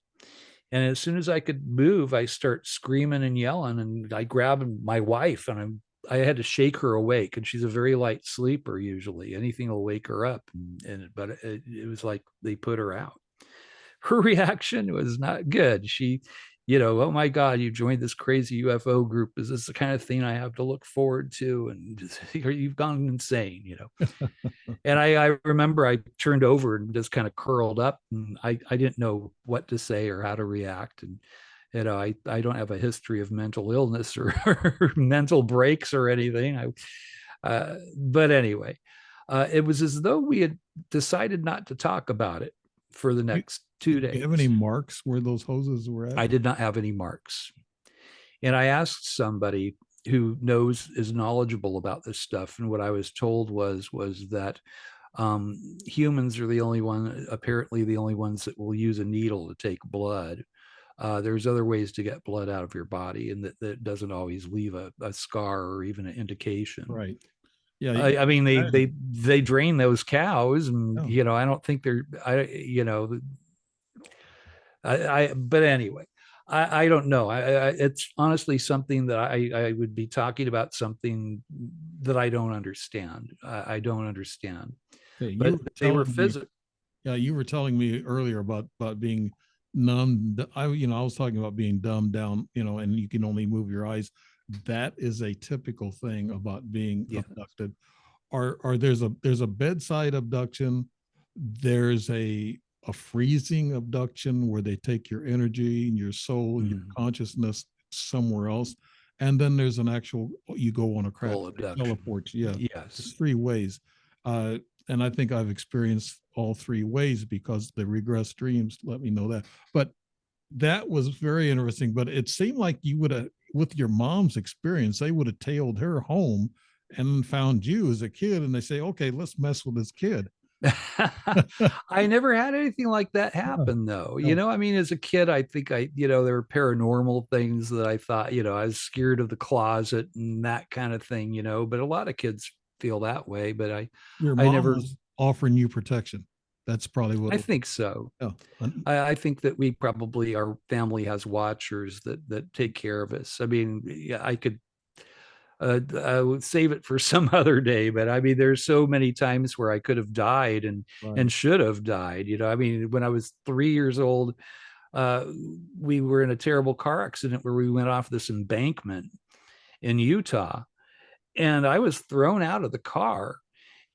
And as soon as I could move, I start screaming and yelling, and I grab my wife, and I had to shake her awake, and she's a very light sleeper usually. Anything will wake her up. But it was like they put her out. Her reaction was not good. She, oh my God, you joined this crazy UFO group. Is this the kind of thing I have to look forward to? And just, you've gone insane, And I remember I turned over and just kind of curled up, and I didn't know what to say or how to react. And, I don't have a history of mental illness or, or mental breaks or anything. But anyway, it was as though we had decided not to talk about it for the next 2 days. Do you have any marks where those hoses were at? I did not have any marks. And I asked somebody who is knowledgeable about this stuff. And what I was told was that humans are apparently the only ones that will use a needle to take blood. There's other ways to get blood out of your body, and that doesn't always leave a scar or even an indication. Right. Yeah. I mean, they drain those cows, and, I don't think but anyway, I don't know. It's honestly something that I would be talking about something that I don't understand. I don't understand. Okay, you But were they were telling me, physical. yeah, you were telling me earlier about being numb. I was talking about being dumbed down, and you can only move your eyes. That is a typical thing about being Yeah. abducted. Or there's a bedside abduction. There's a freezing abduction where they take your energy and your soul and your Mhm. consciousness somewhere else. And then there's an actual, you go on a crash, Full they abduction. teleport you. Yeah, there's Yes. three ways. Uh, and I think I've experienced all three ways because the regress dreams let me know that. But that was very interesting. But it seemed like you would have, with your mom's experience, they would have tailed her home and found you as a kid, and they say, okay, let's mess with this kid. I never had anything like that Yeah, happen though. yeah. I mean, as a kid, I think there were paranormal things that I thought, I was scared of the closet and that kind of thing, but a lot of kids feel that way, but Your I mom never, was offering you protection. That's probably what I it was. think so. Yeah. I think that our family has watchers that take care of us. I mean, yeah, I would save it for some other day, but I mean, there's so many times where I could have died Right. and should have died. I mean, when I was 3 years old, uh, we were in a terrible car accident where we went off this embankment in Utah, and I was thrown out of the car.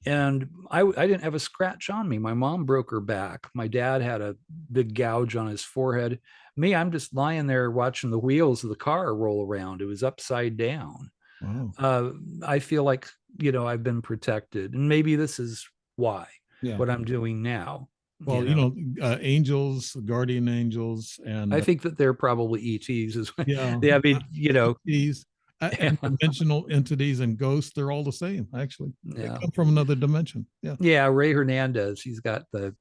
And I didn't have a scratch on me. My mom broke her back. My dad had a big gouge on his forehead. Me, I'm just lying there watching the wheels of the car roll around. It was upside down. Wow. uh, I feel like, I've been protected. And maybe this is why Yeah. what I'm doing now, Well, angels, guardian angels, I and think that they're probably ETs as well. yeah, Yeah, I mean, these and yeah, dimensional entities and ghosts, they're all the same, actually. They yeah, come from another dimension. Yeah. yeah. Ray Hernandez, he's got the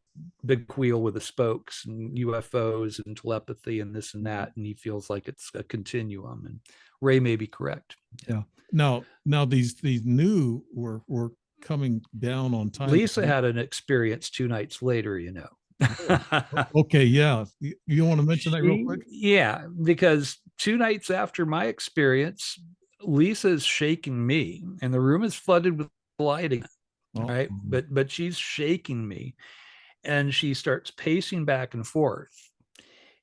big wheel with the spokes and UFOs and telepathy and this and that, and he feels like it's a continuum. And Ray may be correct. Yeah. Yeah. Now these new were coming down on time. Lisa had an experience 2 nights later, Oh, okay, yeah. You want to mention that real She, quick? yeah, because 2 nights after my experience, Lisa is shaking me, and the room is flooded with lighting. Oh, Right, but she's shaking me, and she starts pacing back and forth.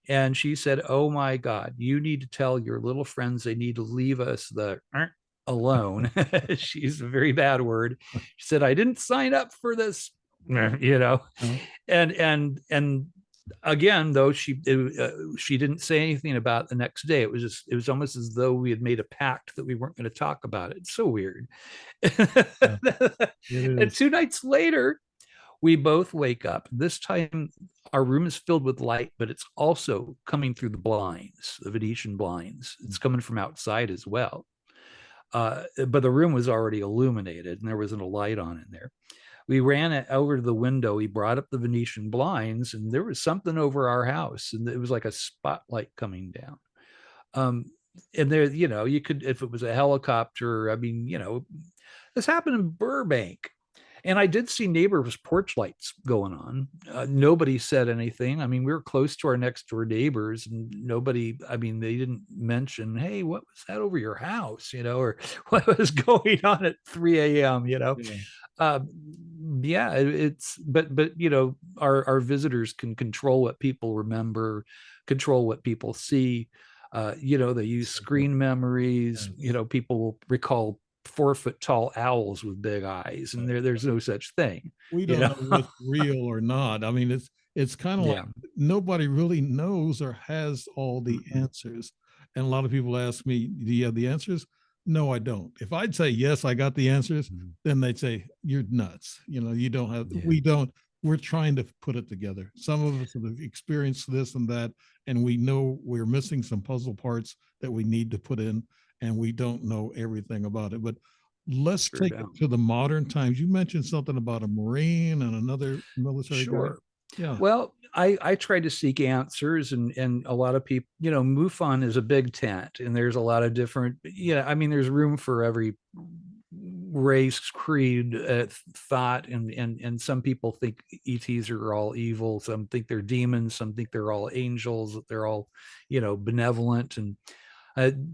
And she said, "Oh my God, you need to tell your little friends they need to leave us alone." She's a very bad word. She said, "I didn't sign up for this," you know, oh, and again, though she didn't say anything about the next day. It was almost as though we had made a pact that we weren't going to talk about it. It's so weird. yeah, it And is. 2 nights later, we both wake up. This time, our room is filled with light, but it's also coming through the blinds, the Venetian blinds. It's coming from outside as well. But the room was already illuminated and there wasn't a light on in there. We ran it over to the window. We brought up the Venetian blinds, and there was something over our house, and it was like a spotlight coming down. Um, and there, you could, if it was a helicopter, I mean, this happened in Burbank. And I did see neighbors' porch lights going on. Nobody said anything. I mean, we were close to our next door neighbors, and nobody, I mean, they didn't mention, "Hey, what was that over your house?" Or what was going on at 3 a.m., Yeah. uh, yeah, it's, but our visitors can control what people remember, control what people see. They use screen memories. Yes. People will recall 4 foot tall owls with big eyes, and there's no such thing. We you don't know know what's real or not. I mean, it's kind of like yeah. nobody really knows or has all the Mm-mm. answers. And a lot of people ask me, "Do you have the answers?" No, I don't. If I'd say yes, I got the answers, then they'd say you're nuts. You don't have. Yeah, We don't. We're trying to put it together. Some of us have experienced this and that, and we know we're missing some puzzle parts that we need to put in, and we don't know everything about it. But let's sure take it don't. to the modern times. You mentioned something about a Marine and another military guy. Sure. Yeah. Well, I try to seek answers, and a lot of people, MUFON is a big tent, and there's a lot of different, I mean, there's room for every race, creed, thought, and some people think ETs are all evil. Some think they're demons. Some think they're all angels. They're all, benevolent. And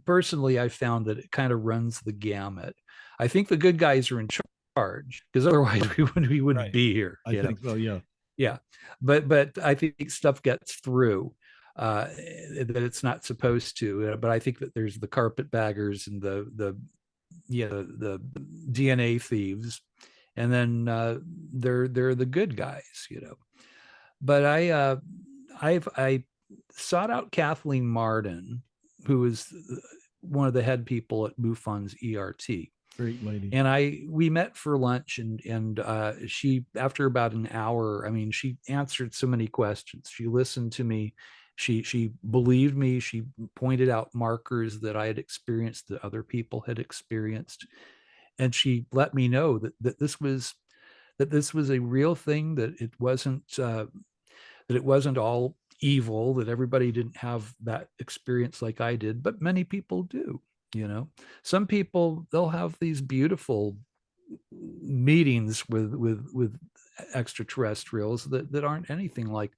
personally, I found that it kind of runs the gamut. I think the good guys are in charge, because otherwise we wouldn't Right. be here. I think so. Yeah. Yeah, but I think stuff gets through that it's not supposed to. But I think that there's the carpetbaggers and the DNA thieves, and then they're the good guys. But I sought out Kathleen Martin, who is one of the head people at MUFON's ERT. Great lady. And we met for lunch, and she, after about an hour, I mean, she answered so many questions. She listened to me. She believed me. She pointed out markers that I had experienced, that other people had experienced, and she let me know that this was a real thing, that it wasn't all evil, that everybody didn't have that experience like I did, but many people do. Some people, they'll have these beautiful meetings with extraterrestrials that aren't anything like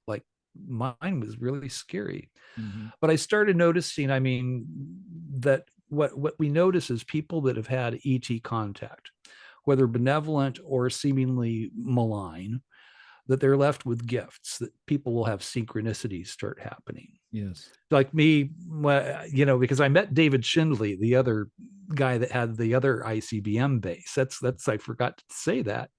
mine. Was really scary. Mm-hmm. But I started noticing, I mean, that what we notice is people that have had ET contact, whether benevolent or seemingly malign, that they're left with gifts, that people will have synchronicities start happening. Yes. Like me, because I met David Schindley, the other guy that had the other ICBM base. That's I forgot to say that.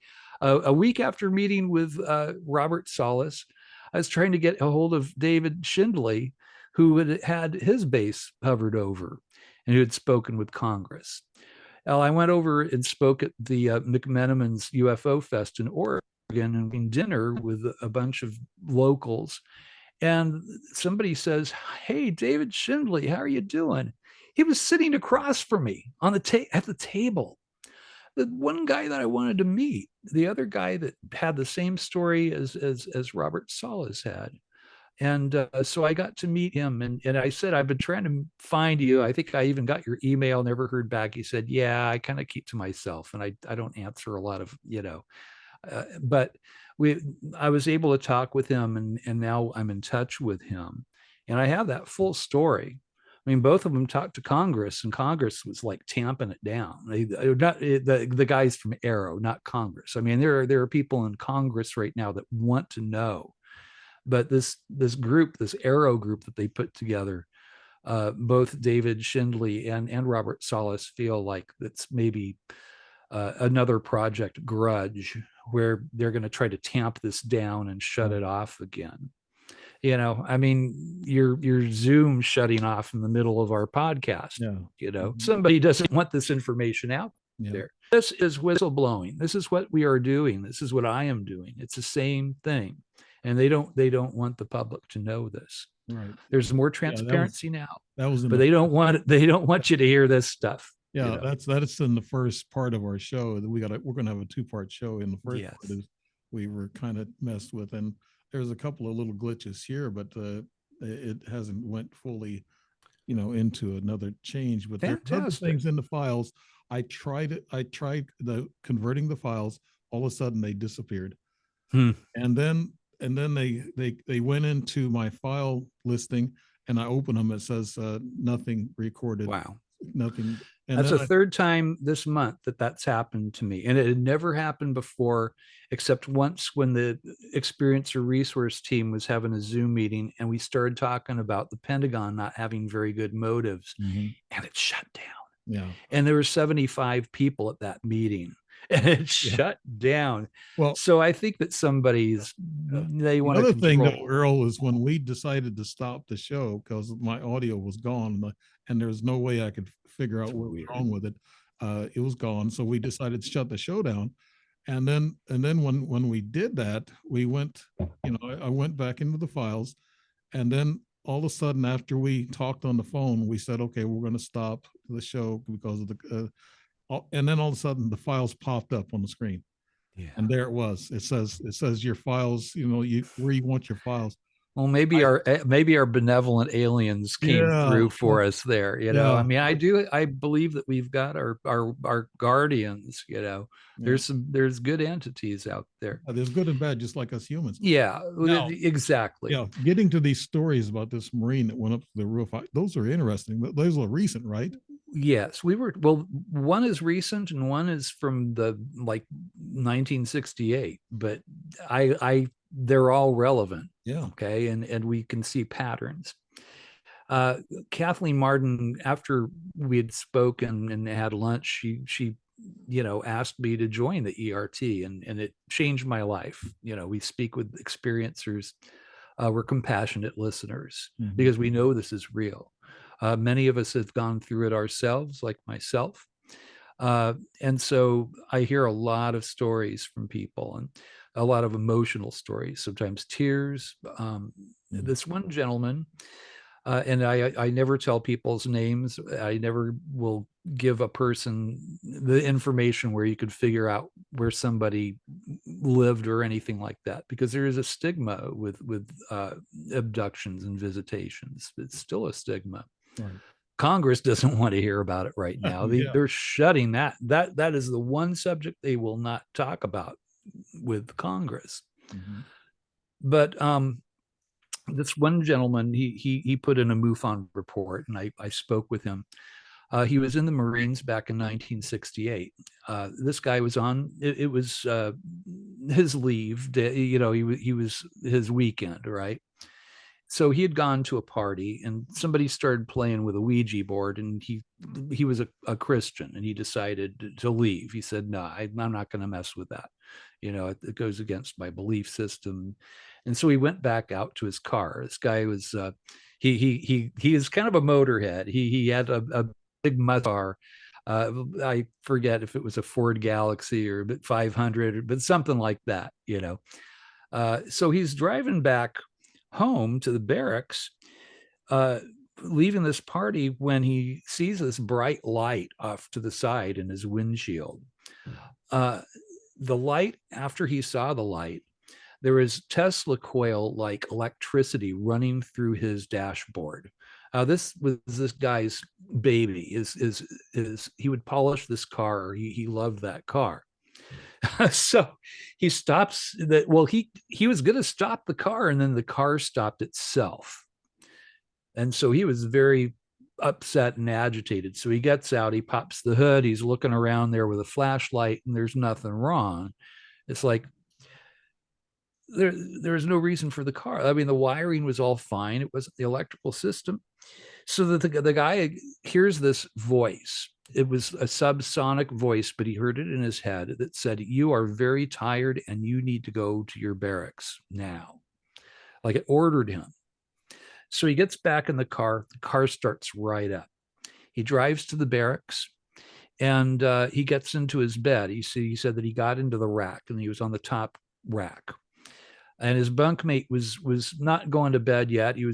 A week after meeting with Robert Salas, I was trying to get a hold of David Schindley, who had his base hovered over and who had spoken with Congress. Well, I went over and spoke at the McMenamin's UFO Fest in Oregon, and in dinner with a bunch of locals. And somebody says, "Hey, David Schindley, how are you doing?" He was sitting across from me on at the table. The one guy that I wanted to meet, the other guy that had the same story as Robert Salas had. And so I got to meet him, and I said, "I've been trying to find you. I think I even got your email, never heard back." He said, "Yeah, I kind of keep to myself, and I don't answer a lot of, but I was able to talk with him, and now I'm in touch with him, and I have that full story. I mean, both of them talked to Congress, and Congress was like tamping it down. Not the guys from Arrow, not Congress. I mean, there are people in Congress right now that want to know, but this group, this Arrow group that they put together, both David Schindley and Robert Salas feel like it's maybe another Project Grudge, where they're going to try to tamp this down and shut it off again. I mean, your Zoom shutting off in the middle of our podcast. Somebody doesn't want this information out there. This is whistleblowing. This is what we are doing. This is what I am doing. It's the same thing, and they don't want the public to know this. Right. There's more transparency now, but they don't want you to hear this stuff. Yeah, that's in the first part of our show. That we're gonna have a 2-part show. In the first part is we were kind of messed with, and there's a couple of little glitches here, but it hasn't went fully, into another change. But there's other things in the files. I tried converting the files. All of a sudden they disappeared, and then they went into my file listing, and I open them. It says nothing recorded. Wow. Nothing. And that's the third time this month that's happened to me. And it had never happened before, except once when the Experiencer Resource Team was having a Zoom meeting, and we started talking about the Pentagon not having very good motives, and it shut down. Yeah. And there were 75 people at that meeting, and it shut down. Well, so I think that they want to. Another thing that, Earl, is when we decided to stop the show because my audio was gone, and there's no way I could figure out what was wrong with it. It was gone, so we decided to shut the show down. And then when we did that, we went, I went back into the files, and then all of a sudden, after we talked on the phone, we said, "Okay, we're going to stop the show because of the." And then all of a sudden, the files popped up on the screen. Yeah. And there it was. It says your files, where you want your files. Well, I, maybe our benevolent aliens came yeah, through for us there. I yeah, mean, I believe that we've got our guardians. yeah. There's good entities out there. There's good and bad, just like us humans. Yeah, Now, exactly. yeah, getting to these stories about this Marine that went up to the roof, those are interesting. Those are recent, right? Yes, we were. Well, one is recent and one is from the like 1968, but they're all relevant. Yeah. Okay, and we can see patterns. uh, Kathleen Martin, after we had spoken and had lunch, she asked me to join the ERT, and it changed my life. We speak with experiencers. We're compassionate listeners Mm-hmm. because we know this is real. Many of us have gone through it ourselves, like myself. And so I hear a lot of stories from people and a lot of emotional stories, sometimes tears. Mm-hmm. This one gentleman, and I never tell people's names. I never will give a person the information where you could figure out where somebody lived or anything like that, because there is a stigma with abductions and visitations. It's still a stigma. Right. Congress doesn't want to hear about it right now. Yeah. They're shutting that is the one subject they will not talk about with Congress. Mm-hmm. But this one gentleman, he put in a MUFON report, and I spoke with him. He was in the Marines back in 1968. This guy was on. It was his leave. He was his weekend, right? So he had gone to a party, and somebody started playing with a Ouija board, and he was a Christian, and he decided to leave. He said, "No, I'm not going to mess with that. It goes against my belief system." And so he went back out to his car. This guy was he is kind of a motorhead. He had a big muscle. I forget if it was a Ford Galaxy or 500, but something like that. So he's driving back home to the barracks, uh, leaving this party, when he sees this bright light off to the side in his windshield. Uh, the light, after he saw the light, there is Tesla coil like electricity running through his dashboard. This was this guy's baby. Is he would polish this car. He loved that car. So he stops that. Well, he was going to stop the car, and then the car stopped itself. And so he was very upset and agitated. So he gets out, he pops the hood, he's looking around there with a flashlight, and there's nothing wrong. It's like there's no reason for the car. I mean, the wiring was all fine. It wasn't the electrical system. So that the guy hears this voice. It was a subsonic voice, but he heard it in his head that said, "You are very tired and you need to go to your barracks now." Like it ordered him. So he gets back in the car starts right up. He drives to the barracks, and he gets into his bed. He said that he got into the rack, and he was on the top rack. And his bunkmate was not going to bed yet. He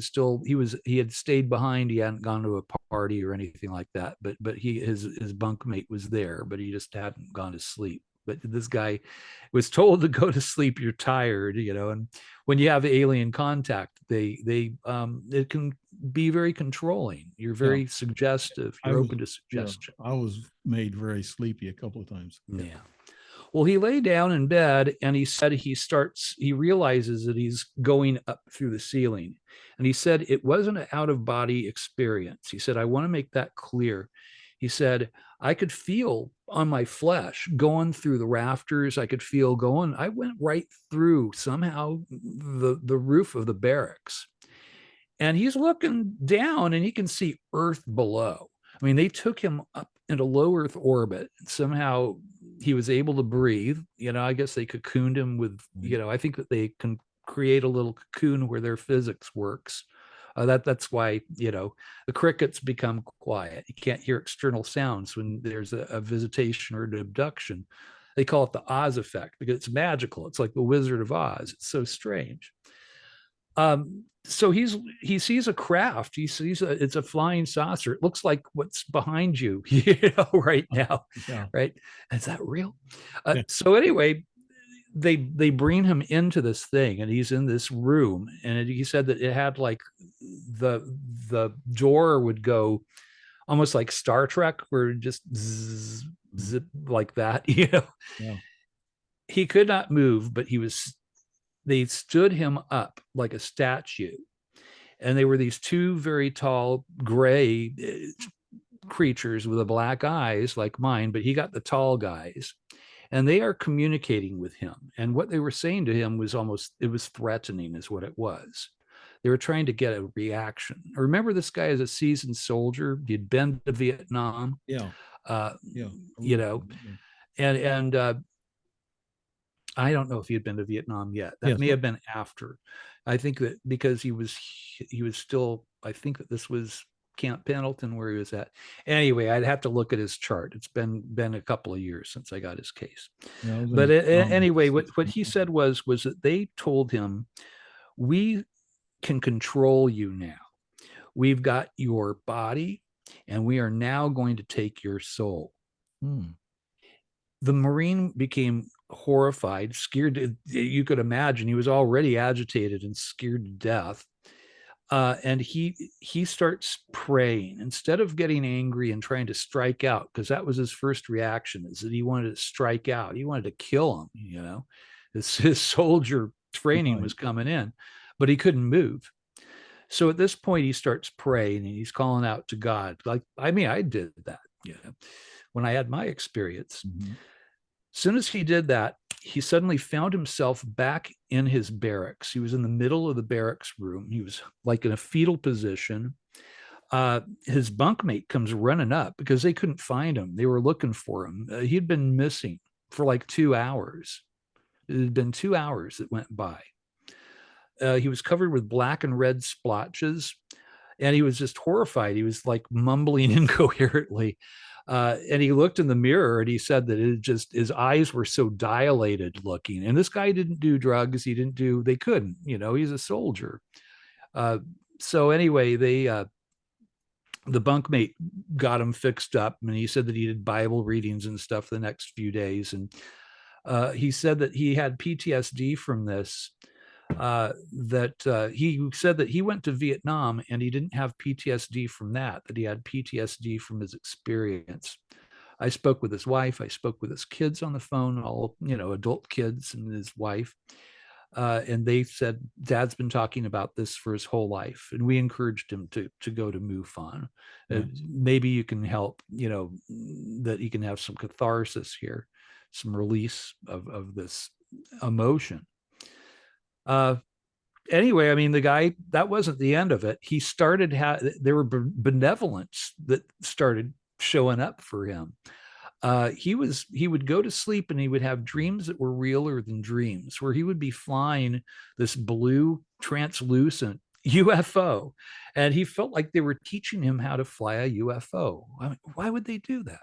had stayed behind. He hadn't gone to a party or anything like that. But his bunkmate was there, but he just hadn't gone to sleep. But this guy was told to go to sleep. You're tired, and when you have alien contact, it can be very controlling. You're Yeah. very suggestive. You're open to suggestion. I was made very sleepy a couple of times. Yeah. Well, he lay down in bed, and he said he realizes that he's going up through the ceiling. And he said it wasn't an out of body experience. He said, I want to make that clear. He said, I could feel on my flesh going through the rafters. I could feel going. I went right through somehow the roof of the barracks. And he's looking down, and he can see Earth below. I mean, they took him up into low Earth orbit. Somehow he was able to breathe. I guess they cocooned him with, I think that they can create a little cocoon where their physics works. That's why, the crickets become quiet. You can't hear external sounds when there's a visitation or an abduction. They call it the Oz effect because it's magical. It's like the Wizard of Oz. It's so strange. So he sees a craft. He sees it's a flying saucer. It looks like what's behind you, right now, Yeah. right? Is that real? Yeah. So anyway, they bring him into this thing, and he's in this room, and he said that it had like the the door would go almost like Star Trek, where it just zzz, Mhm. zip like that. You know, Yeah. he could not move, but he was. They stood him up like a statue, and they were these two very tall gray creatures with the black eyes like mine, but he got the tall guys, and they are communicating with him. And what they were saying to him was almost, it was threatening, is what it was. They were trying to get a reaction. I remember this guy as a seasoned soldier. He'd been to Vietnam, Yeah. uh, Yeah. I you read know, about it. Yeah. and I don't know if he had been to Vietnam yet. That Yes. may have been after. I think that because he was still. I think that this was Camp Pendleton where he was at. Anyway, I'd have to look at his chart. It's been a couple of years since I got his case. Yeah. I was But in Vietnam anyway, what he 69. said was that they told him, "We can control you now. We've got your body, and we are now going to take your soul." Hmm. The Marine became horrified, scared. You could imagine he was already agitated and scared to death. And he starts praying instead of getting angry and trying to strike out, because that was his first reaction, is that he wanted to strike out. He wanted to kill him. His soldier training Right. was coming in, but he couldn't move. So at this point, he starts praying and he's calling out to God. Like, I mean, I did that, when I had my experience. Mhm. As soon as he did that, he suddenly found himself back in his barracks. He was in the middle of the barracks room. He was like in a fetal position. His bunkmate comes running up because they couldn't find him. They were looking for him. He'd been missing for like 2 hours. It had been 2 hours that went by. He was covered with black and red splotches, and he was just horrified. He was like mumbling incoherently. And he looked in the mirror and he said that it just, his eyes were so dilated looking. And this guy didn't do drugs. They couldn't, he's a soldier. Uh, so anyway, the bunkmate got him fixed up, and he said that he did Bible readings and stuff the next few days. And he said that he had PTSD from this. He said that he went to Vietnam and he didn't have PTSD from that he had PTSD from his experience. I spoke with his wife. I spoke with his kids on the phone, all, adult kids and his wife. And they said, Dad's been talking about this for his whole life. And we encouraged him to go to MUFON. Nice. Maybe you can help, that he can have some catharsis here, some release of this emotion. Anyway, I mean, the guy, that wasn't the end of it. He started, there were benevolence that started showing up for him. He would go to sleep and he would have dreams that were realer than dreams, where he would be flying this blue translucent UFO, and he felt like they were teaching him how to fly a UFO. I mean, why would they do that?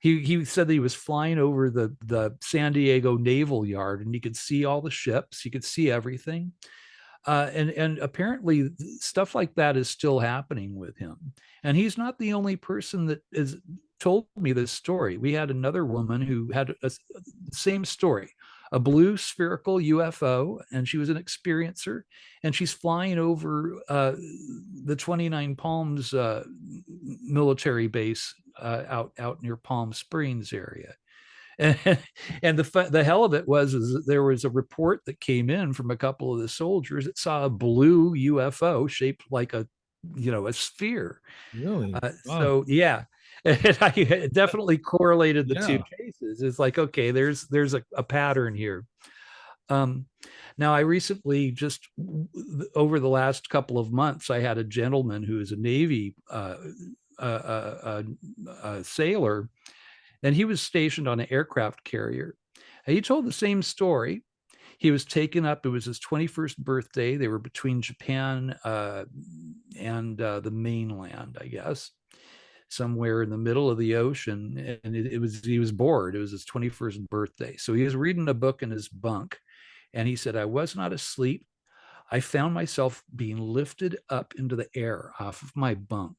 He said that he was flying over the San Diego Naval Yard, and he could see all the ships, he could see everything. And apparently stuff like that is still happening with him. And he's not the only person that is told me this story. We had another woman who had a same story, a blue spherical UFO, and she was an experiencer, and she's flying over the 29 Palms military base out near Palm Springs area. And the hell of it was is that there was a report that came in from a couple of the soldiers that saw a blue UFO shaped like a sphere. Really? Wow. So yeah, and I definitely correlated the two Yeah. cases. It's like, okay, there's a pattern here. Um, Now, I recently, just over the last couple of months, I had a gentleman who is a Navy sailor, and he was stationed on an aircraft carrier. And he told the same story. He was taken up, it was his 21st birthday. They were between Japan and the mainland, I guess, somewhere in the middle of the ocean. And he was bored. It was his 21st birthday. So he was reading a book in his bunk. And he said, I was not asleep. I found myself being lifted up into the air off of my bunk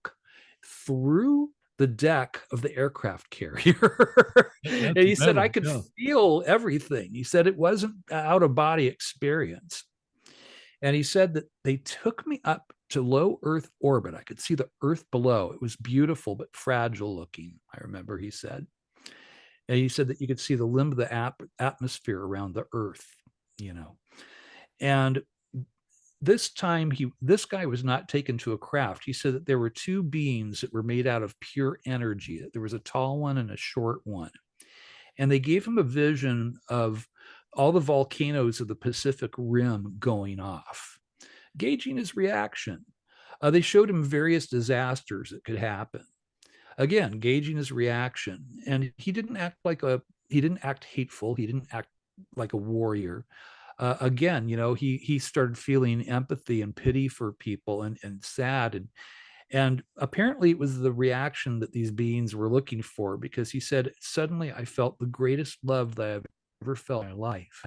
through the deck of the aircraft carrier. And That's he said, I metal. could Yeah. feel everything. He said it wasn't out of body experience. And he said that they took me up to low Earth orbit. I could see the Earth below. It was beautiful, but fragile looking, I remember he said. And he said that you could see the limb of the atmosphere around the Earth, you know. And this time this guy was not taken to a craft. He said that there were two beings that were made out of pure energy. There was a tall one and a short one. And they gave him a vision of all the volcanoes of the Pacific Rim going off, gauging his reaction. They showed him various disasters that could happen. Again, gauging his reaction. And he didn't act hateful. He didn't act like a warrior. Again, you know, he started feeling empathy and pity for people and sad. And apparently it was the reaction that these beings were looking for, because he said, suddenly I felt the greatest love that I've ever felt in my life.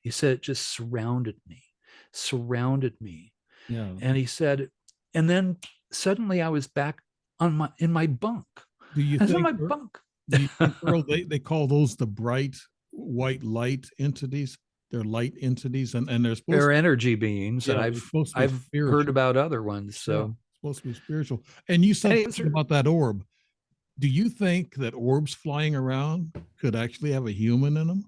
He said, it just surrounded me. Yeah. And he said, and then suddenly I was back in my bunk. Do you I was in think, my bunk. do you think, Earl, they call those the bright white light entities? They're light entities, and they're supposed They're energy beings, yeah, and they're supposed to be I've heard spiritual. about other ones. Yeah, So supposed to be spiritual. And you said and something about that orb. Do you think that orbs flying around could actually have a human in them?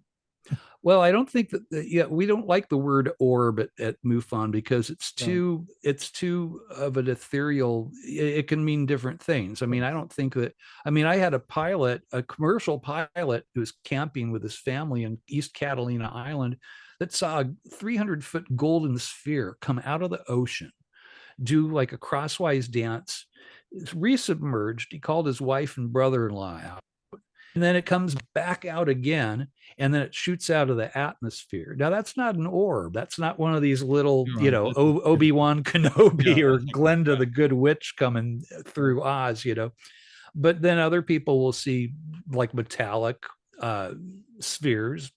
well, I don't think that we don't like the word orb at MUFON because Yeah. it's too of an ethereal. It can mean different things. I mean, I don't think that. I mean, I had a commercial pilot who was camping with his family in East Catalina Island that saw a 300-foot golden sphere come out of the ocean, do like a crosswise dance, resubmerged. He called his wife and brother-in-law out, and then it comes back out again, and then it shoots out of the atmosphere. Now that's not an orb. That's not one of these little, You're you right. know, Obi-Wan Kenobi Yeah, or that's Glenda yeah, the Good Witch coming through Oz, you know. But then other people will see like metallic spheres.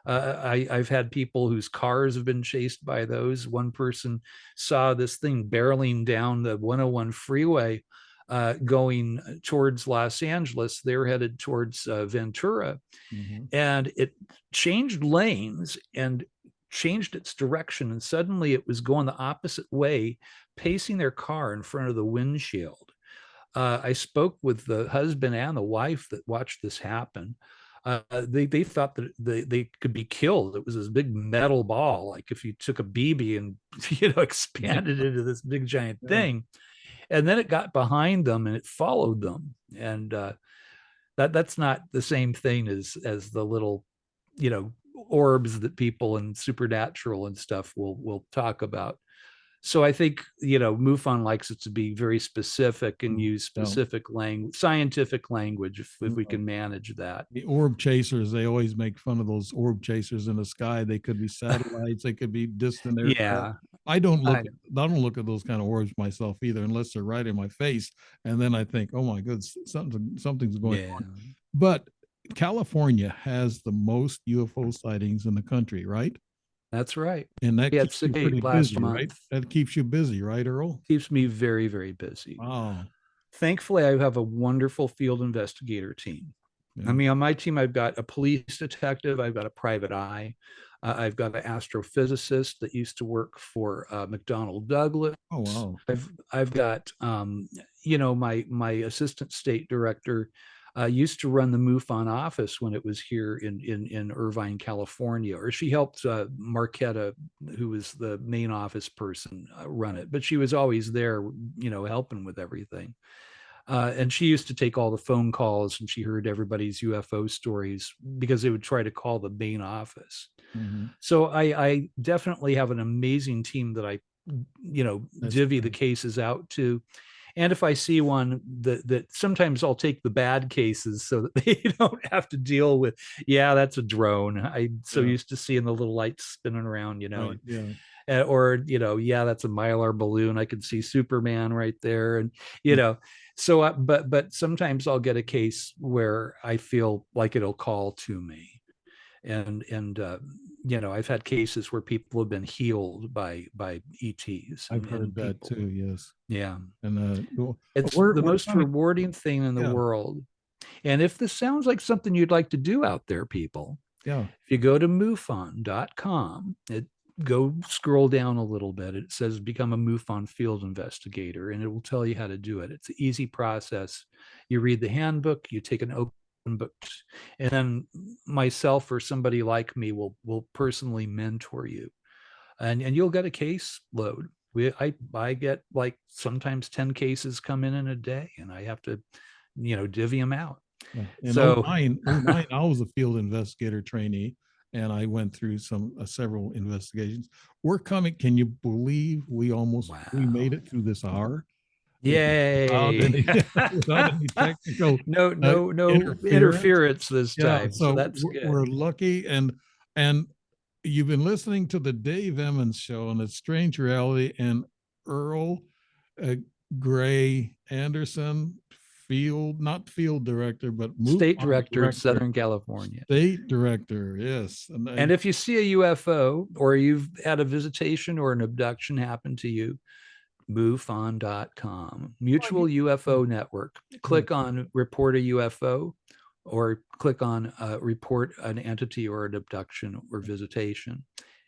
I've had people whose cars have been chased by those. One person saw this thing barreling down the 101 freeway going towards Los Angeles. They were headed towards Ventura, mhm. and it changed lanes and changed its direction. And suddenly it was going the opposite way, pacing their car in front of the windshield. I spoke with the husband and the wife that watched this happen. They thought that they could be killed. It was this big metal ball, like if you took a BB and expanded it into this big giant Yeah. thing, and then it got behind them and it followed them. And that's not the same thing as the little, orbs that people in supernatural and stuff will talk about. So I think, MUFON likes it to be very specific and use Yeah. specific language, scientific language, if we Yeah. can manage that. The orb chasers, they always make fun of those orb chasers in the sky. They could be satellites, they could be distant aircraft. Yeah. I don't look I, I don't look at those kind of orbs myself either, unless they're right in my face. And then I think, oh my goodness, something's going yeah, on. But California has the most UFO sightings in the country, right? that's right. And that We had keeps you pretty 8 last busy, right? month. That keeps you busy, right, Earl? Keeps me very, very busy. Wow. Thankfully, I have a wonderful field investigator team. I Yeah. mean, on my team, I've got a police detective, I've got a private eye, I've got an astrophysicist that used to work for McDonnell Douglas. Oh wow. I've got my assistant state director used to run the MUFON office when it was here in Irvine, California, or she helped Marquetta, who was the main office person, run it. But she was always there, helping with everything. And she used to take all the phone calls, and she heard everybody's UFO stories because they would try to call the main office. Mhm. So I definitely have an amazing team that I, That's divvy the great. cases out to. And if I see one that sometimes I'll take the bad cases so that they don't have to deal with, yeah, that's a drone. I'm so Yeah. used to seeing the little lights spinning around, Right. Yeah. or yeah, that's a Mylar balloon. I can see Superman right there, and Yeah. so but sometimes I'll get a case where I feel like it'll call to me, and I've had cases where people have been healed by ETs I've and heard that people. too. Yes. Yeah. And It's the we're most kind of, rewarding thing in the yeah, world. And if this sounds like something you'd like to do out there, people, yeah. if you go to MUFON.com, go scroll down a little bit. It says become a MUFON field investigator, and it will tell you how to do it. It's an easy process. You read the handbook, you take an open book, and then myself or somebody like me will personally mentor you, and you'll get a case load. I get like sometimes 10 cases come in a day, and I have to divvy them out. Yeah. In So 09, I was a field investigator trainee, and I went through several investigations. We're coming. Can you believe we made wow. it through this hour without Yay. any without any technical No interference? interference this Yeah. time. So So that's good. we're lucky, and you've been listening to the Dave Emmons show on It's Strange Reality, and Earl uh, Grey Anderson, not field director, but State MUFON director of director, Southern California. state director. Yes. And if you see a UFO or you've had a visitation or an abduction happen to you, MUFON.com, Mutual UFO Network. Click on report a UFO or click on report an entity or an abduction or visitation.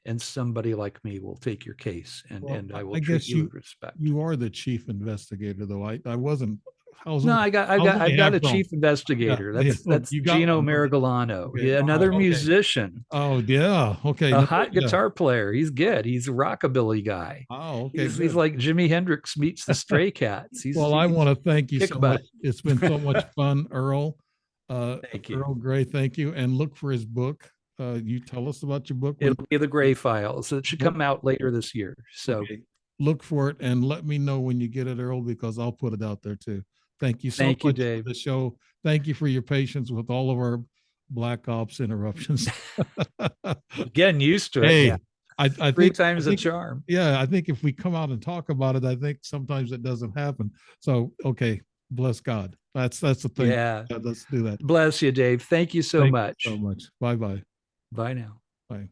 And somebody like me will take your case and I will I treat guess you with respect. you are the chief investigator, though. I wasn't. No, I've got a Wrong. chief investigator. Yeah, That's you got Gino one. Okay. Marigalano. Okay. Yeah, Oh, another okay. musician, Oh, yeah. Okay. a No, hot yeah. guitar player. He's good. He's a rockabilly guy. Oh, okay. He's Good. like Jimi Hendrix meets the Stray Cats. Well, I He's want to thank you kick so much. butt. It's been so much fun, Earl. Thank you. Earl Grey, thank you. And look for his book. You tell us about your book. It'll be the Gray Files. It should come out later this year. So okay. Look for it and let me know when you get it, Earl, because I'll put it out there too. Thank you so thank you, much Dave. for the show. Thank you for your patience with all of our Black Ops interruptions. Getting used to it. Hey, Yeah. I Three think times a charm. Yeah, I think if we come out and talk about it, I think sometimes it doesn't happen. So, okay, bless God. That's the thing. Yeah. Let's do that. Bless you, Dave. Thank you so Thank much. you so much. Bye bye. Bye now. Bye.